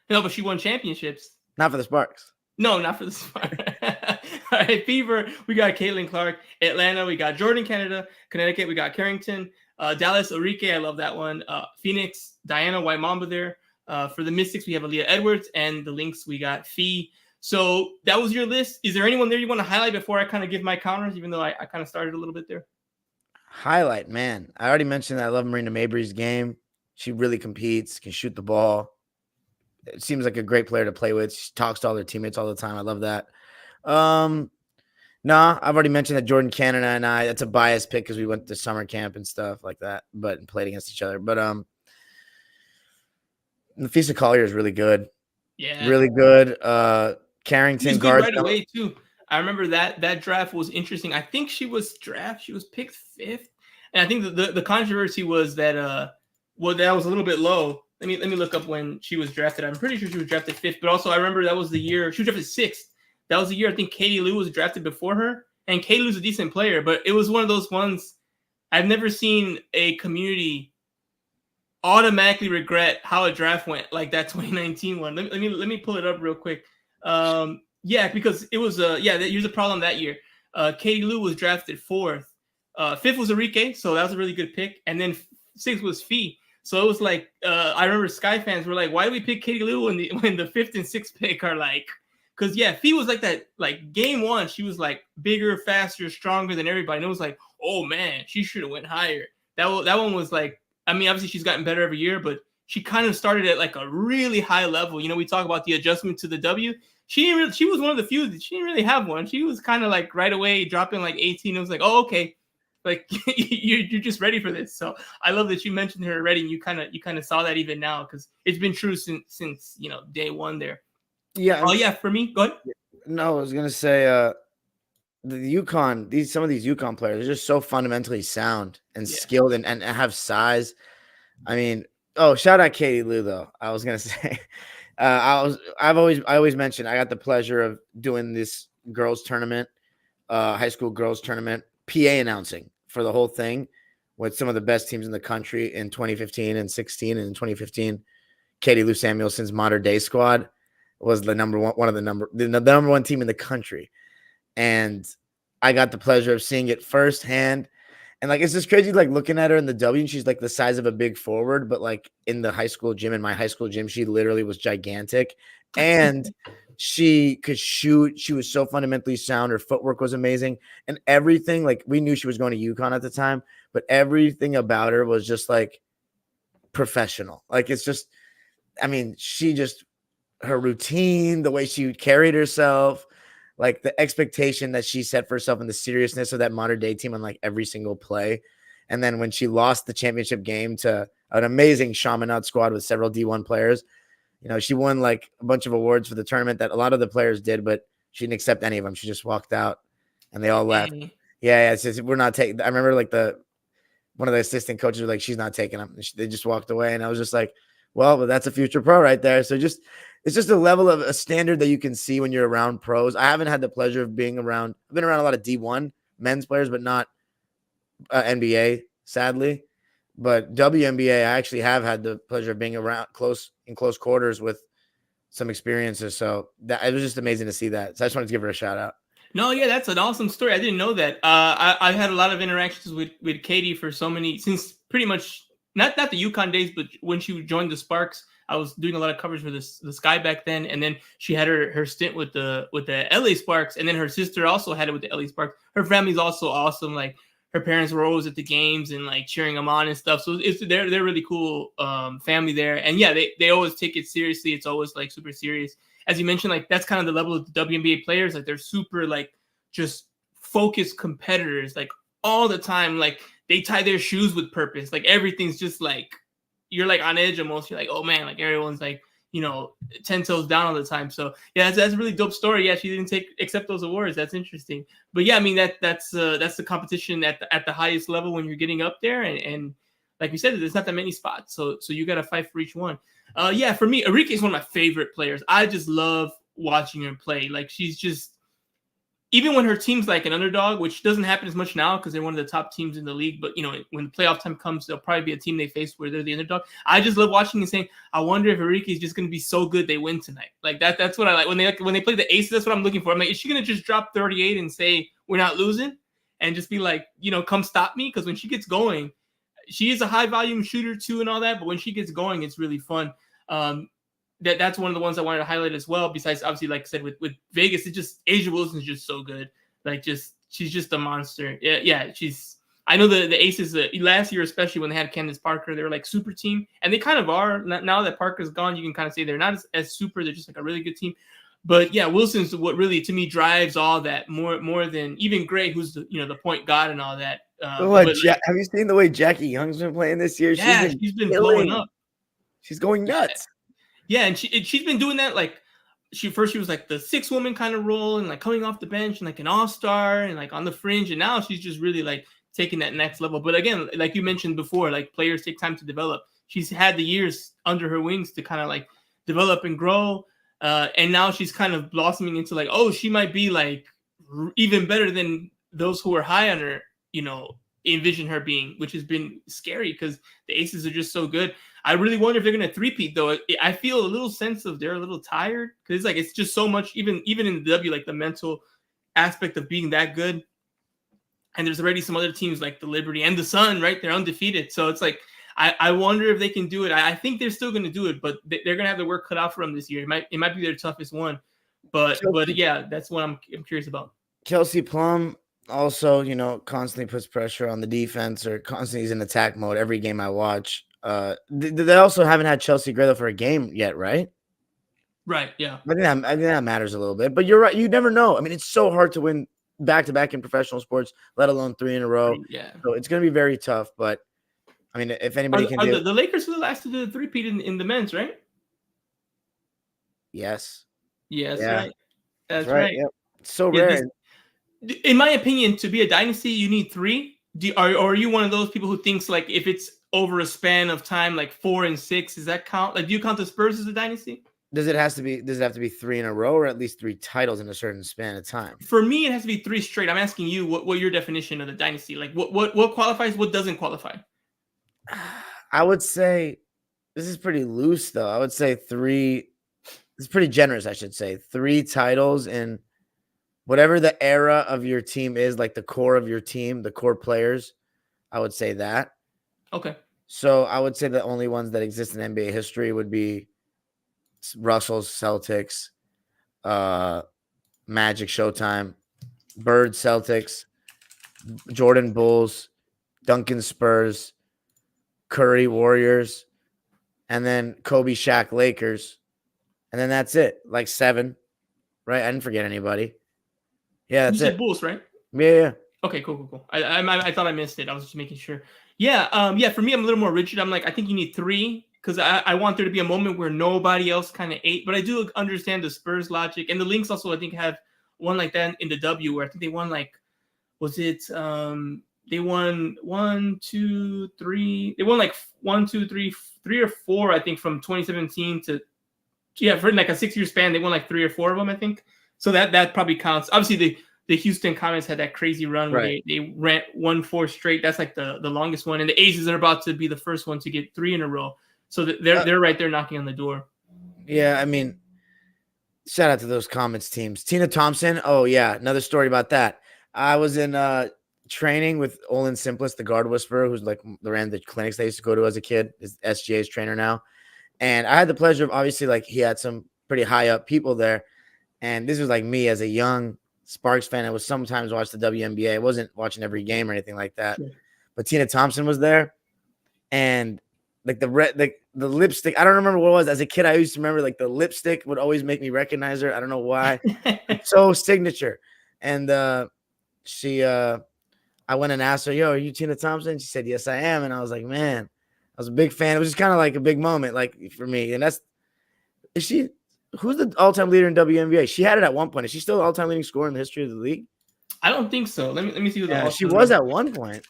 No, but she won championships. Not for the Sparks. No, not for the Sparks. All right, Fever, we got Caitlin Clark. Atlanta, we got Jordan Canada. Connecticut, we got Carrington. Dallas, Enrique, I love that one. Phoenix, Diana White Mamba there. For the Mystics, we have Aaliyah Edwards. And the Lynx, we got Fee. So that was your list. Is there anyone there you want to highlight before I kind of give my counters, even though I kind of started a little bit there? Highlight, man. I already mentioned that I love Marina Mabry's game. She really competes, can shoot the ball. It seems like a great player to play with. She talks to all their teammates all the time. I love that. Nah, I've already mentioned that Jordan Canada and I, that's a biased pick because we went to summer camp and stuff like that, but played against each other. But Nafisa Collier is really good. Yeah. Really good. Carrington guard right away too. I remember that draft was interesting. I think she was picked 5th, and I think the controversy was that that was a little bit low. Let me look up when she was drafted. I'm pretty sure she was drafted 5th, but also I remember that was the year she was drafted 6th. That was the year I think Katie Lou was drafted before her, and Katie Lou's a decent player, but it was one of those ones I've never seen a community automatically regret how a draft went like that 2019 one. Let me pull it up real quick. Yeah, because it was here's the problem that year. Katie Lou was drafted 4th. 5th was Enrique, so that was a really good pick. And then 6th was Fee. So it was like I remember Sky fans were like, why do we pick Katie Lou when the 5th and 6th pick are like, because Fee was like that, like game 1, she was like bigger, faster, stronger than everybody. And it was like, oh man, she should have went higher. That one was like, I mean, obviously she's gotten better every year, but she kind of started at like a really high level. We talk about the adjustment to the W. She was one of the few that she didn't really have one. She was kind of like right away dropping like 18. It was like, oh, okay. Like you're just ready for this. So I love that you mentioned her already. And you kind of saw that even now, because it's been true since day 1 there. Yeah. Oh yeah. For me, go ahead. No, I was going to say, the UConn, some of these UConn players are just so fundamentally sound and skilled and have size. I mean, shout out Katie Lou though. I was gonna say, I always mentioned I got the pleasure of doing this girls tournament, high school girls tournament, PA announcing for the whole thing with some of the best teams in the country in 2015 and 16. And in 2015, Katie Lou Samuelson's modern day squad was the number 1 team in the country. And I got the pleasure of seeing it firsthand. And like, it's just crazy, like looking at her in the W, and she's like the size of a big forward, but like in my high school gym, she literally was gigantic. and she could shoot. She was so fundamentally sound. Her footwork was amazing, and everything. Like, we knew she was going to UConn at the time, but everything about her was just like professional. Like, it's just, I mean, she just, her routine, the way she carried herself, like the expectation that she set for herself and the seriousness of that modern day team on like every single play. And then when she lost the championship game to an amazing Chaminade squad with several D1 players, you know, she won like a bunch of awards for the tournament that a lot of the players did, but she didn't accept any of them. She just walked out and they all left. Yeah, it's just, we're not taking. I remember like one of the assistant coaches were like, she's not taking them. They just walked away, and I was just like, well, but that's a future pro right there. So just, it's just a level of a standard that you can see when you're around pros. I haven't had the pleasure of being around. I've been around a lot of D1 men's players, but not NBA, sadly. But WNBA, I actually have had the pleasure of being around in close quarters with some experiences. So that, it was just amazing to see that. So I just wanted to give her a shout out. No, yeah, that's an awesome story. I didn't know that. I had a lot of interactions with Katie for so many, since pretty much not the UConn days, but when she joined the Sparks, I was doing a lot of coverage for the Sky back then, and then she had her stint with the LA Sparks, and then her sister also had it with the LA Sparks. Her family's also awesome. Like, her parents were always at the games and like cheering them on and stuff. So they're really cool family there, and yeah, they always take it seriously. It's always like super serious. As you mentioned, like that's kind of the level of the WNBA players. Like, they're super like just focused competitors, like all the time. Like, they tie their shoes with purpose. Like, everything's just like, you're like on edge almost. You're like, oh man, like everyone's like, 10 toes down all the time. So yeah, that's a really dope story. Yeah, she didn't accept those awards. That's interesting. But yeah, I mean that's the competition at the highest level when you're getting up there, and like you said, there's not that many spots. So you got to fight for each one. Yeah, for me, Arike is one of my favorite players. I just love watching her play. Like, she's just, even when her team's like an underdog, which doesn't happen as much now because they're one of the top teams in the league. But when playoff time comes, there'll probably be a team they face where they're the underdog. I just love watching and saying, I wonder if Arike is just going to be so good they win tonight. Like that's what I like when they play the Aces. That's what I'm looking for. I'm like, is she going to just drop 38 and say we're not losing, and just be like, come stop me? Because when she gets going, she is a high volume shooter too and all that. But when she gets going, it's really fun. That's one of the ones I wanted to highlight as well. Besides, obviously, like I said, with Vegas, it's just Asia Wilson's just so good. Like, she's just a monster. Yeah. I know the Aces last year, especially when they had Candace Parker, they were like super team, and they kind of are. Now that Parker's gone, you can kind of say they're not as super. They're just like a really good team. But yeah, Wilson's what really to me drives all that more than even Gray, who's the point guard and all that. Have you seen the way Jackie Young's been playing this year? Yeah, she's been blowing up. She's going nuts. Yeah, and she's been doing that. Like, she was like the 6-woman kind of role, and like coming off the bench and like an all-star and like on the fringe, and now she's just really like taking that next level. But again, like you mentioned before, like players take time to develop. She's had the years under her wings to kind of like develop and grow, and now she's kind of blossoming into like, oh, she might be like even better than those who are high on her, envision her being, which has been scary because the Aces are just so good. I really wonder if they're going to three-peat, though. I feel a little sense of they're a little tired because it's just so much, even in the W, like the mental aspect of being that good. And there's already some other teams like the Liberty and the Sun, right? They're undefeated. So it's like, I wonder if they can do it. I think they're still going to do it, but they're going to have their work cut out for them this year. It might be their toughest one. But yeah, that's what I'm curious about. Kelsey Plum also, constantly puts pressure on the defense, or constantly is in attack mode every game I watch. They also haven't had Chelsea Gray for a game yet, right? Right, yeah. I think that matters a little bit. But you're right. You never know. I mean, it's so hard to win back-to-back in professional sports, let alone 3 in a row. Yeah. So it's going to be very tough. But, I mean, if anybody can do it. The Lakers were the last to do the three-peat in the men's, right? Yes. Yes, yeah. right. That's right. Yep. It's so rare. In my opinion, to be a dynasty, you need 3. Or are you one of those people who thinks like if it's over a span of time, like 4 and 6, does that count? Like, do you count the Spurs as a dynasty? Does it have to be 3 in a row, or at least 3 titles in a certain span of time? For me, it has to be 3 straight. I'm asking you what your definition of the dynasty? Like, what qualifies? What doesn't qualify? I would say this is pretty loose, though. I would say 3. It's pretty generous, I should say. 3 titles in whatever the era of your team is, like the core of your team, the core players. I would say that. Okay. So I would say the only ones that exist in NBA history would be Russell's Celtics, Magic Showtime, Bird Celtics, Jordan Bulls, Duncan Spurs, Curry Warriors, and then Kobe Shaq Lakers. And then that's it. Like 7, right? I didn't forget anybody. Yeah, that's You said it. Bulls, right? Yeah. Okay, cool. I thought I missed it. I was just making sure. Yeah. For me, I'm a little more rigid. I'm like, I think you need 3 because I want there to be a moment where nobody else kind of ate. But I do understand the Spurs logic, and the Lynx also I think have one like that in the W, where I think they won like, was it they won 1, 2, 3. They won like 1, 2, 3 or 4 I think from 2017 to for like a 6-year span. They won like 3 or 4 of them I think. So that probably counts. Obviously the Houston Comets had that crazy run where they won 4 straight. That's like the longest one. And the Aces are about to be the first one to get 3 in a row. So they're right there knocking on the door. Yeah, I mean, shout out to those Comets teams. Tina Thompson. Oh yeah, another story about that. I was in training with Olin Simplist, the guard whisperer, who's like ran the clinics I used to go to as a kid. Is SGA's trainer now. And I had the pleasure of obviously like he had some pretty high up people there. And this was like me as a young Sparks fan. I was sometimes watch the WNBA. I wasn't watching every game or anything like that. Yeah. But Tina Thompson was there. And like the lipstick, I don't remember what it was. As a kid, I used to remember like the lipstick would always make me recognize her. I don't know why. It's so signature. And I went and asked her, yo, are you Tina Thompson? She said, yes, I am. And I was like, man, I was a big fan. It was just kind of like a big moment, like for me. And who's the all-time leader in WNBA? She had it at one point. Is she still the all-time leading scorer in the history of the league? I don't think so. Let me see who she was at one point.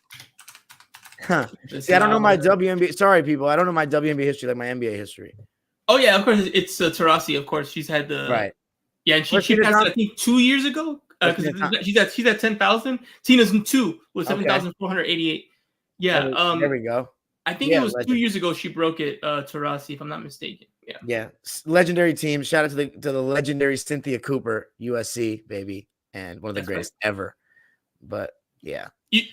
Huh. See, I don't know my WNBA. Sorry, people. I don't know my WNBA history like my NBA history. Oh, yeah, of course. It's Taurasi, of course. She's had the... Right. Yeah, and she passed it, I think, 2 years ago. Because she's at 10,000. Tina's in 2 with 7,488. Yeah. There we go. I think it was 2 years ago she broke it, Taurasi, if I'm not mistaken. Yeah. Legendary team. Shout out to the legendary Cynthia Cooper, USC, baby, and one of the greatest ever. But yeah.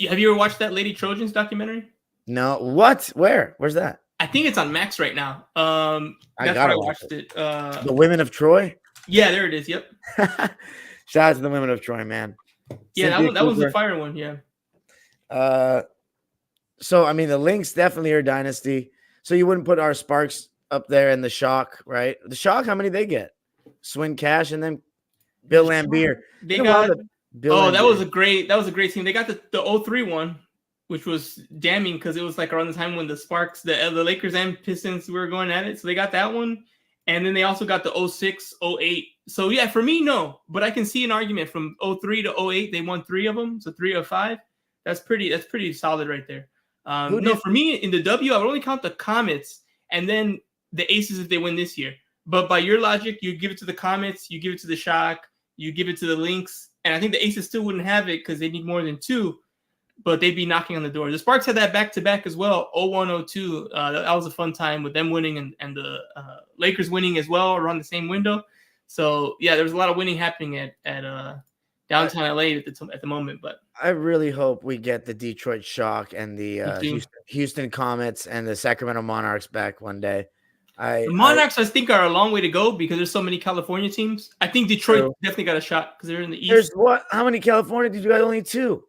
Have you ever watched that Lady Trojans documentary? No. What? Where's that? I think it's on Max right now. That's where I watched it. The Women of Troy? Yeah, there it is. Yep. Shout out to the Women of Troy, man. Yeah, that was the fire one. Yeah. So I mean, the Lynx definitely are dynasty. So you wouldn't put our Sparks up there in the Shock, right? The Shock, how many they get? Swin Cash and then Bill Lambier. They got that was a great team. They got the 03 one, which was damning because it was like around the time when the Sparks, the Lakers and Pistons were going at it. So they got that one. And then they also got the 06, 08. So yeah, for me, no. But I can see an argument from 03 to 08. They won 3 of them. So 3 of 5. That's pretty solid right there. For me in the W, I would only count the Comets and then the Aces if they win this year. But by your logic, you give it to the Comets, you give it to the Shock, you give it to the Lynx, and I think the Aces still wouldn't have it because they need more than 2, but they'd be knocking on the door. The Sparks had that back-to-back as well, 01, 02. That was a fun time with them winning and the Lakers winning as well around the same window. So, yeah, there was a lot of winning happening at downtown LA at the moment. But I really hope we get the Detroit Shock and the Houston Comets and the Sacramento Monarchs back one day. The Monarchs, I think, are a long way to go because there's so many California teams. I think Detroit definitely got a shot because they're in the East. There's what? How many California did you got? Only 2.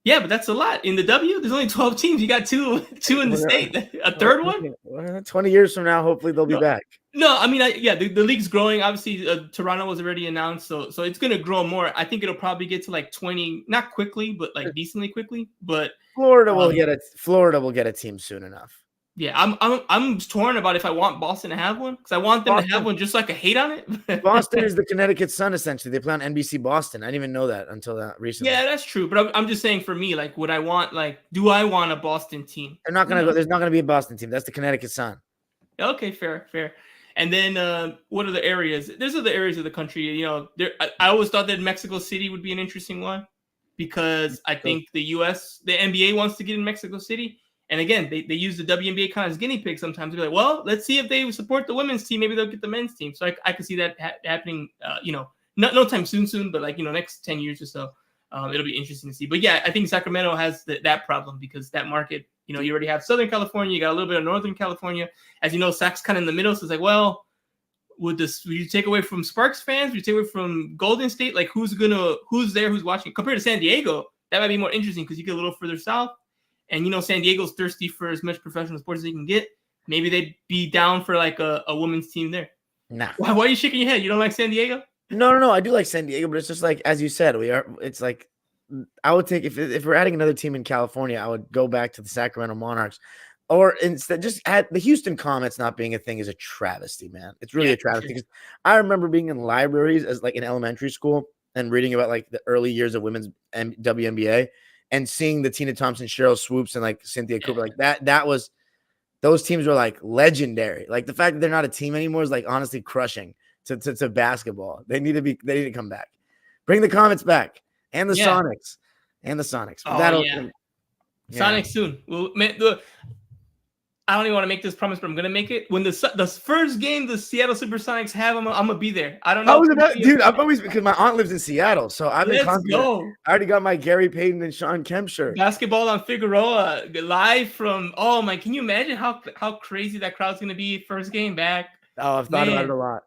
Yeah, but that's a lot. In the W, there's only 12 teams. You got two in the state. A third one? 20 years from now, hopefully they'll be back. No, I mean, the league's growing. Obviously, Toronto was already announced, so it's going to grow more. I think it'll probably get to like 20, not quickly, but like decently quickly. But Florida will get a team soon enough. Yeah, I'm torn about if I want Boston to have one because I want them to have one just so I can hate on it. Boston is the Connecticut Sun, essentially. They play on NBC Boston. I didn't even know that until recently. Yeah, that's true. But I'm just saying for me, like, do I want a Boston team? They're not gonna go. There's not gonna be a Boston team. That's the Connecticut Sun. Okay, fair. And then what are the areas? There's other areas of the country. You know, I always thought that Mexico City would be an interesting one because I think the NBA wants to get in Mexico City. And again, they use the WNBA kind of as guinea pig sometimes. They're like, well, let's see if they support the women's team. Maybe they'll get the men's team. So I can see that happening, no time soon, but like, next 10 years or so. It'll be interesting to see. But yeah, I think Sacramento has that problem because that market, you already have Southern California. You got a little bit of Northern California. As you know, Sac's kind of in the middle. So it's like, well, would you take away from Sparks fans? Would you take away from Golden State? Like who's there? Who's watching? Compared to San Diego, that might be more interesting because you get a little further south, and San Diego's thirsty for as much professional sports as they can get. Maybe they'd be down for like a women's team there. Nah. Why are you shaking your head? You don't like San Diego? No. I do like San Diego, but it's just like as you said, it's like I would take if we're adding another team in California, I would go back to the Sacramento Monarchs. Or instead, just add the Houston Comets not being a thing is a travesty, man. It's really a travesty because I remember being in libraries as like in elementary school and reading about like the early years of women's WNBA and seeing the Tina Thompson, Cheryl Swoops, and like Cynthia Cooper like that. That was those teams were like legendary. Like the fact that they're not a team anymore is like honestly crushing to basketball. They need to come back. Bring the Comets back and the Sonics and the Sonics. Sonics soon. Well, I don't even want to make this promise, but I'm gonna make it. When the first game the Seattle SuperSonics have, I'm gonna be there. I don't know, dude. I've always because my aunt lives in Seattle, so I've been constantly. I already got my Gary Payton and Sean Kemp shirt. Basketball on Figueroa live from. Oh my! Can you imagine how crazy that crowd's gonna be first game back? Oh, I've thought about it a lot.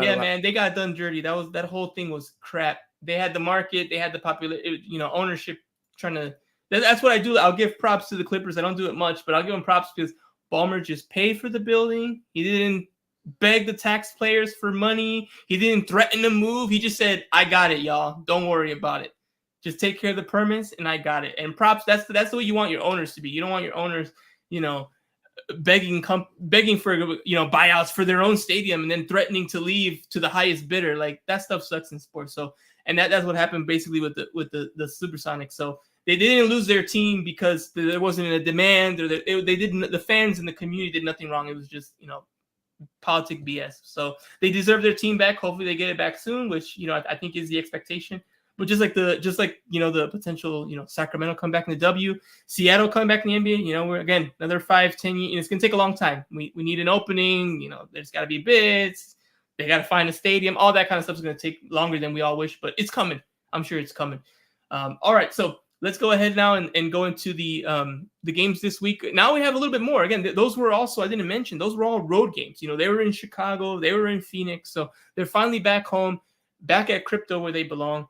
Yeah, man, they got done dirty. That whole thing was crap. They had the market, they had the popular, ownership trying to. That's what I do. I'll give props to the Clippers. I don't do it much, but I'll give them props because Ballmer just paid for the building. He didn't beg the taxpayers for money. He didn't threaten to move. He just said, "I got it, y'all. Don't worry about it. Just take care of the permits, and I got it." And props. That's the way you want your owners to be. You don't want your owners, begging for buyouts for their own stadium and then threatening to leave to the highest bidder. Like that stuff sucks in sports. So, and that's what happened basically with the Supersonics. So. They didn't lose their team because there wasn't a demand, or they didn't. The fans and the community did nothing wrong. It was just politic BS. So they deserve their team back. Hopefully they get it back soon, which I think is the expectation. But just like the potential Sacramento come back in the W, Seattle coming back in the NBA. We're again another 5-10 years. It's gonna take a long time. We need an opening. There's got to be bids. They got to find a stadium. All that kind of stuff is gonna take longer than we all wish, but it's coming. I'm sure it's coming. All right, so. Let's go ahead now and go into the games this week. Now we have a little bit more. Again, those were also, I didn't mention, those were all road games. They were in Chicago. They were in Phoenix. So they're finally back home, back at Crypto where they belong.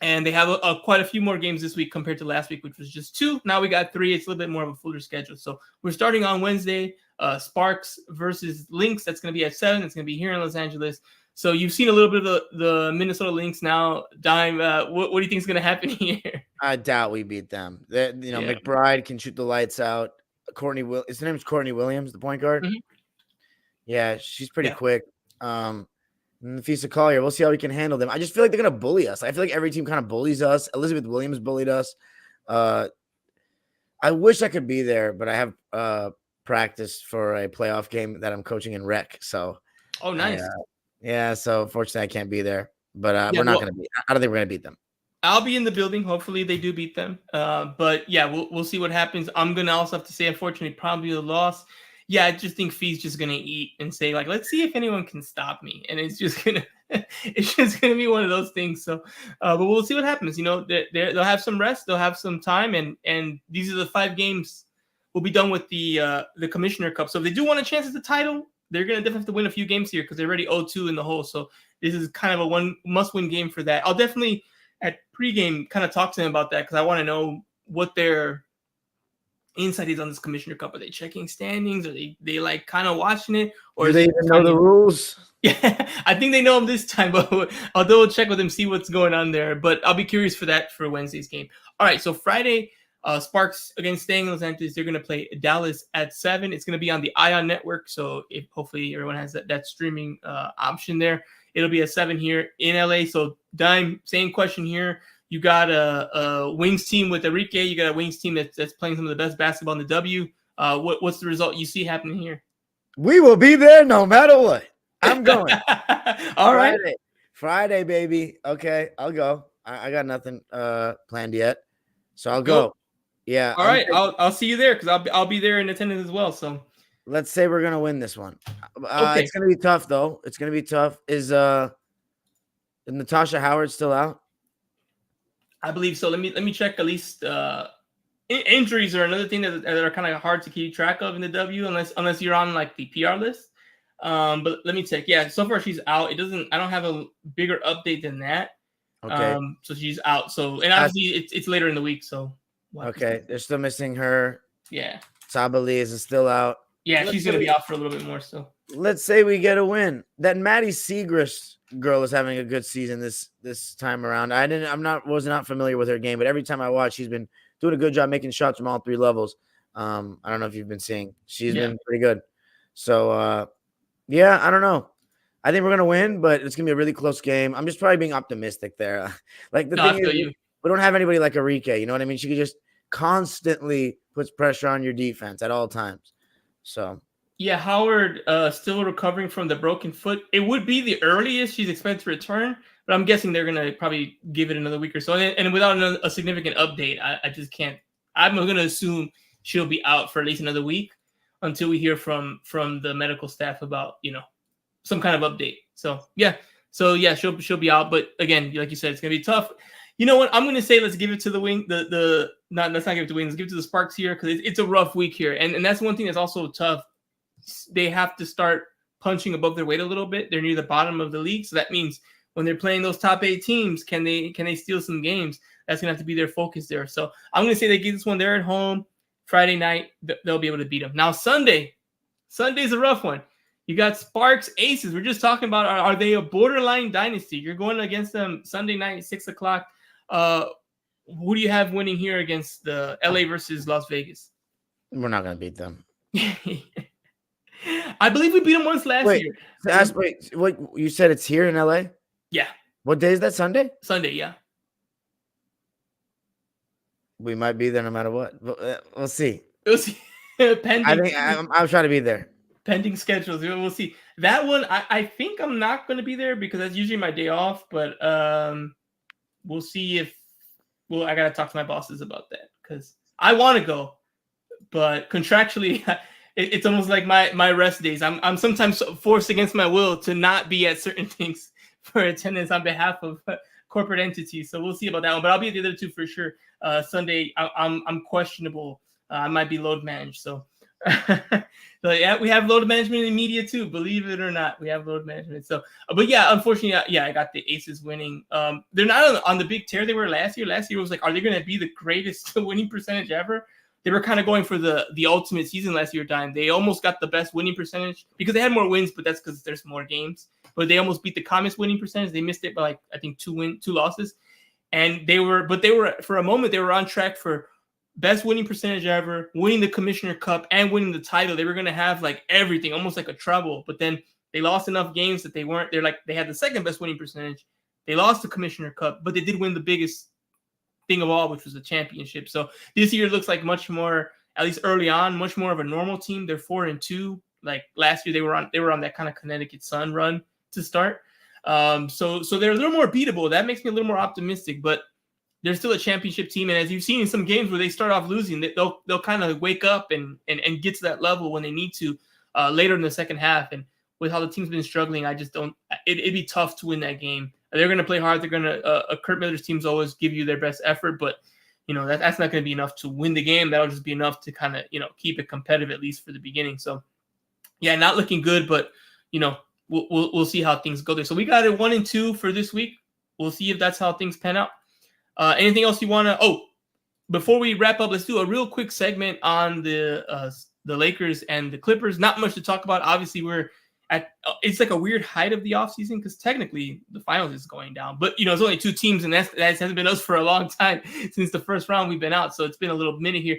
And they have quite a few more games this week compared to last week, which was just 2. Now we got 3. It's a little bit more of a fuller schedule. So we're starting on Wednesday, Sparks versus Lynx. That's going to be at 7. It's going to be here in Los Angeles. So you've seen a little bit of the Minnesota Lynx now. Dime, what do you think is going to happen here? I doubt we beat them. McBride can shoot the lights out. His name's Courtney Williams, the point guard. Mm-hmm. Yeah, she's pretty quick. Nafisa Collier, we'll see how we can handle them. I just feel like they're going to bully us. I feel like every team kind of bullies us. Elizabeth Williams bullied us. I wish I could be there, but I have practice for a playoff game that I'm coaching in rec. So, oh, nice. So fortunately I can't be there, but we're not going to beat. I don't think we're going to beat them. I'll be in the building. Hopefully they do beat them. But yeah, we'll see what happens. I'm going to also have to say, unfortunately, probably a loss. Yeah, I just think Fee's just going to eat and say, like, let's see if anyone can stop me. And it's just going to be one of those things. So, but we'll see what happens. They'll have some rest. They'll have some time. And these are the 5 games. We'll be done with the Commissioner Cup. So if they do want a chance at the title, they're going to definitely have to win a few games here because they're already 0-2 in the hole. So this is kind of a one must-win game for that. I'll definitely, at pregame, kind of talk to them about that because I want to know what their insight is on this Commissioner Cup. Are they checking standings? Are they like kind of watching it? Or do they even know the rules? Yeah, I think they know them this time, but I'll double check with them, see what's going on there. But I'll be curious for that for Wednesday's game. All right, so Friday, Sparks, again, staying in Los Angeles, they're going to play Dallas at 7. It's going to be on the Ion Network, so hopefully everyone has that streaming option there. It'll be at 7 here in LA. So, Dime, same question here. You got a Wings team with Enrique. You got a Wings team that's playing some of the best basketball in the W. What's the result you see happening here? We will be there no matter what. I'm going. All right. Friday, baby. Okay, I'll go. I got nothing planned yet, so I'll go. Yeah. All right. I'll see you there because I'll be there in attendance as well. So let's say we're gonna win this one. Okay. It's gonna be tough though. It's gonna be tough. Is Natasha Howard still out? I believe so. Let me check at least. Injuries are another thing that are kind of hard to keep track of in the W unless you're on like the PR list. But let me check. Yeah, so far she's out. I don't have a bigger update than that. Okay. So she's out. So, and obviously it's later in the week. So. Okay, they're still missing her. Yeah. Sabali is still out. Yeah, she's gonna be out for a little bit more still. Let's say we get a win. That Maddie Segrist girl is having a good season this time around. Was not familiar with her game, but every time I watch, she's been doing a good job making shots from all 3 levels. I don't know if you've been seeing. She's been pretty good. So yeah, I don't know. I think we're gonna win, but it's gonna be a really close game. I'm just probably being optimistic there. Like the thing is, we don't have anybody like Arike. You know what I mean? She could just constantly puts pressure on your defense at all times. So yeah, Howard still recovering from the broken foot. It would be the earliest she's expected to return, but I'm guessing they're gonna probably give it another week or so. And without a significant update, I just can't. I'm gonna assume she'll be out for at least another week until we hear from the medical staff about some kind of update. So yeah, she'll be out. But again, like you said, it's gonna be tough. You know what? I'm gonna say let's give it to the wing. Let's not give it to wings. Let's give it to the Sparks here because it's a rough week here, and that's one thing that's also tough. They have to start punching above their weight a little bit. They're near the bottom of the league, so that means when they're playing those top 8 teams, can they steal some games? That's gonna have to be their focus there. So I'm gonna say they get this one there at home Friday night. They'll be able to beat them. Now Sunday's a rough one. You got Sparks Aces. We're just talking about are they a borderline dynasty? You're going against them Sunday night at 6:00. Who do you have winning here against the LA versus Las Vegas? We're not gonna beat them. I believe we beat them once last year. Wait, what you said? It's here in LA? Yeah. What day is that? Sunday? Sunday, yeah. We might be there no matter what. We'll see. We'll see. Pending. I'll try to be there. Pending schedules. We'll see. That one, I think I'm not going to be there because that's usually my day off. But we'll see if. Well, I got to talk to my bosses about that because I want to go, but contractually, it's almost like my rest days. I'm sometimes forced against my will to not be at certain things for attendance on behalf of corporate entities. So we'll see about that one. But I'll be at the other two for sure. Sunday, I'm questionable. I might be load managed. So yeah, we have load management in media too. Believe it or not, we have load management. So, but yeah, unfortunately, yeah, I got the Aces winning. They're not on the big tear they were last year. Last year was like, are they going to be the greatest winning percentage ever? They were kind of going for the ultimate season last year. Time they almost got the best winning percentage because they had more wins, but that's because there's more games. But they almost beat the Comets winning percentage. They missed it by like I think 2 losses, and they were for a moment they were on track for best winning percentage ever, winning the Commissioner Cup and winning the title. They were going to have like everything, almost like a treble. But then they lost enough games that they had the second best winning percentage. They lost the Commissioner Cup, but they did win the biggest thing of all, which was the championship. So this year looks like much more, at least early on, much more of a normal team. They're 4-2. Like last year, they were on that kind of Connecticut Sun run to start. So they're a little more beatable. That makes me a little more optimistic, but they're still a championship team. And as you've seen in some games where they start off losing, they'll kind of wake up and get to that level when they need to later in the second half. And with how the team's been struggling, I just don't. It'd be tough to win that game. They're going to play hard. They're going to. Kurt Miller's teams always give you their best effort, but that's not going to be enough to win the game. That'll just be enough to kind of keep it competitive at least for the beginning. So yeah, not looking good, but we'll see how things go there. So we got it 1-2 for this week. We'll see if that's how things pan out. Anything else you want to? Oh, before we wrap up, let's do a real quick segment on the Lakers and the Clippers. Not much to talk about. Obviously, we're at it's like a weird height of the offseason because technically the finals is going down. But it's only 2 teams, and that hasn't been us for a long time since the first round we've been out. So it's been a little minute here.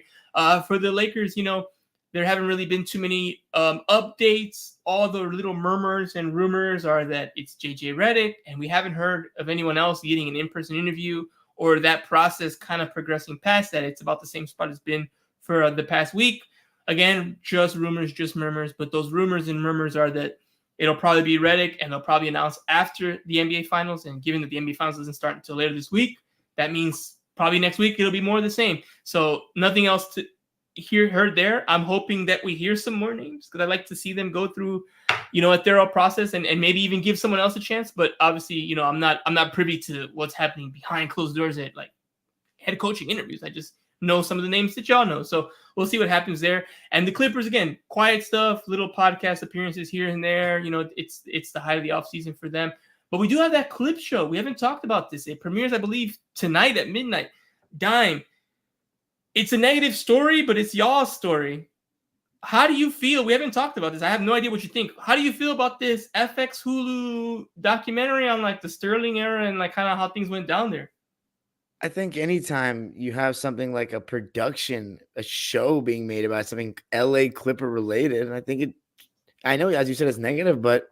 For the Lakers, there haven't really been too many updates. All the little murmurs and rumors are that it's JJ Redick, and we haven't heard of anyone else getting an in-person interview or that process kind of progressing past that. It's about the same spot it's been for the past week. Again, just rumors, just murmurs, but those rumors and murmurs are that it'll probably be Redick, and they'll probably announce after the NBA Finals. And given that the NBA Finals doesn't start until later this week, that means probably next week it'll be more of the same. So nothing else to heard there. I'm hoping that we hear some more names because I like to see them go through, a thorough process and maybe even give someone else a chance. But obviously, I'm not privy to what's happening behind closed doors at like head coaching interviews. know some of the names that y'all know. So we'll see what happens there. And the Clippers, again, quiet stuff, little podcast appearances here and there. You know, it's the height of the offseason for them. But we do have that clip show. We haven't talked about this. It premieres, I believe, tonight at midnight. Dime. It's a negative story, but it's y'all's story. How do you feel? We haven't talked about this. I have no idea what you think. How do you feel about this FX Hulu documentary on like the Sterling era and like kind of how things went down there? I think anytime you have something like a production, a show being made about something LA Clipper related, and I know, as you said, it's negative, but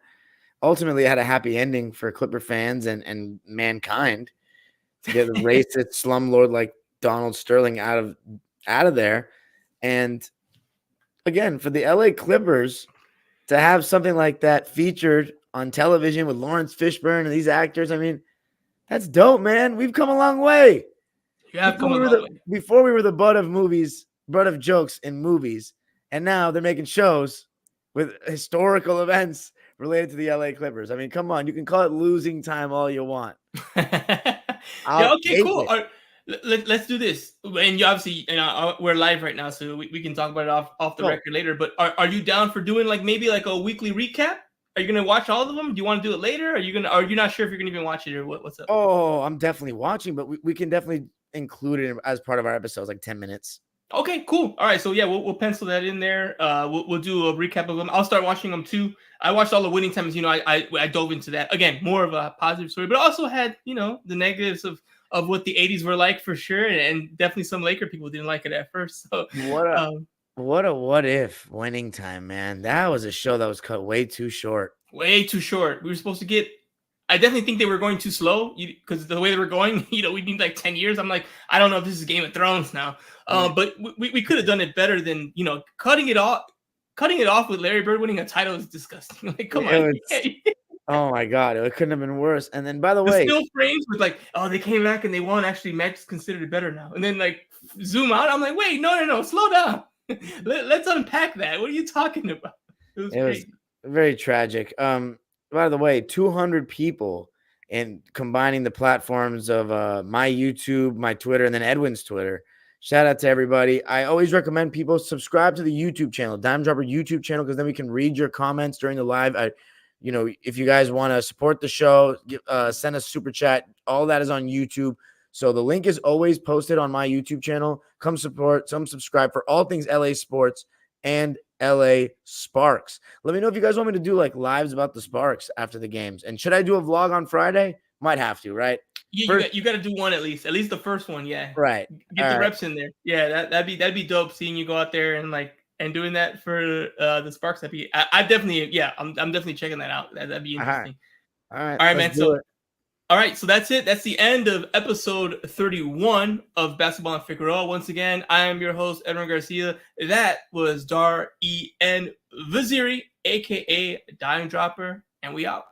ultimately it had a happy ending for Clipper fans and mankind to get a racist slumlord like Donald Sterling out of there. And again, for the LA Clippers to have something like that featured on television with Lawrence Fishburne and these actors, I mean, that's dope, man. We've come a long way. You have come a long way. Before we were the butt of jokes in movies, and now they're making shows with historical events related to the LA Clippers. I mean, come on, you can call it losing time all you want. Yeah, okay, cool. Let's do this. And you obviously, we're live right now, so we can talk about it off the record later. But are you down for doing like maybe like a weekly recap? Are you gonna watch all of them? Do you want to do it later? Are you not sure if you're gonna even watch it or what's up? Oh, I'm definitely watching, but we can definitely include it as part of our episodes, like 10 minutes. Okay, cool. All right, so yeah, we'll pencil that in there. We'll do a recap of them. I'll start watching them too. I watched all the winning times. You know, I dove into that again, more of a positive story, but also had the negatives of what the '80s were like for sure, and definitely some Laker people didn't like it at first. So what if winning time, man? That was a show that was cut way too short. Way too short. We were supposed to get. I definitely think they were going too slow because the way they were going, we need like 10 years. I'm like, I don't know if this is Game of Thrones now. But we could have done it better than, cutting it off with Larry Bird winning a title is disgusting. Like, come on. Oh my God, it couldn't have been worse. And then, by the way, still frames with like, oh, they came back and they won. Actually, Match is considered better now. And then like zoom out. I'm like, wait, no, slow down. Let's unpack that. What are you talking about? It was very tragic. By the way, 200 people, and combining the platforms of my YouTube, my Twitter, and then Edwin's Twitter. Shout out to everybody. I always recommend people subscribe to the YouTube channel, Dime Dropper YouTube channel, because then we can read your comments during the live. If you guys want to support the show, send us super chat. All that is on YouTube. So the link is always posted on my YouTube channel. Come support, subscribe for all things LA sports and LA Sparks. Let me know if you guys want me to do like lives about the Sparks after the games. And should I do a vlog on Friday? Might have to, right? Yeah, you got to do one at least the first one. Yeah, right. Get the reps in there. Yeah, that'd be dope. Seeing you go out there and doing that for the Sparks. I'm definitely checking that out. That'd be interesting. All right, man. All right, so that's it. That's the end of episode 31 of Basketball in Figueroa. Once again, I am your host, Edwin Garcia. That was Dar E.N. Vaziri, a.k.a. Dime Dropper, and we out.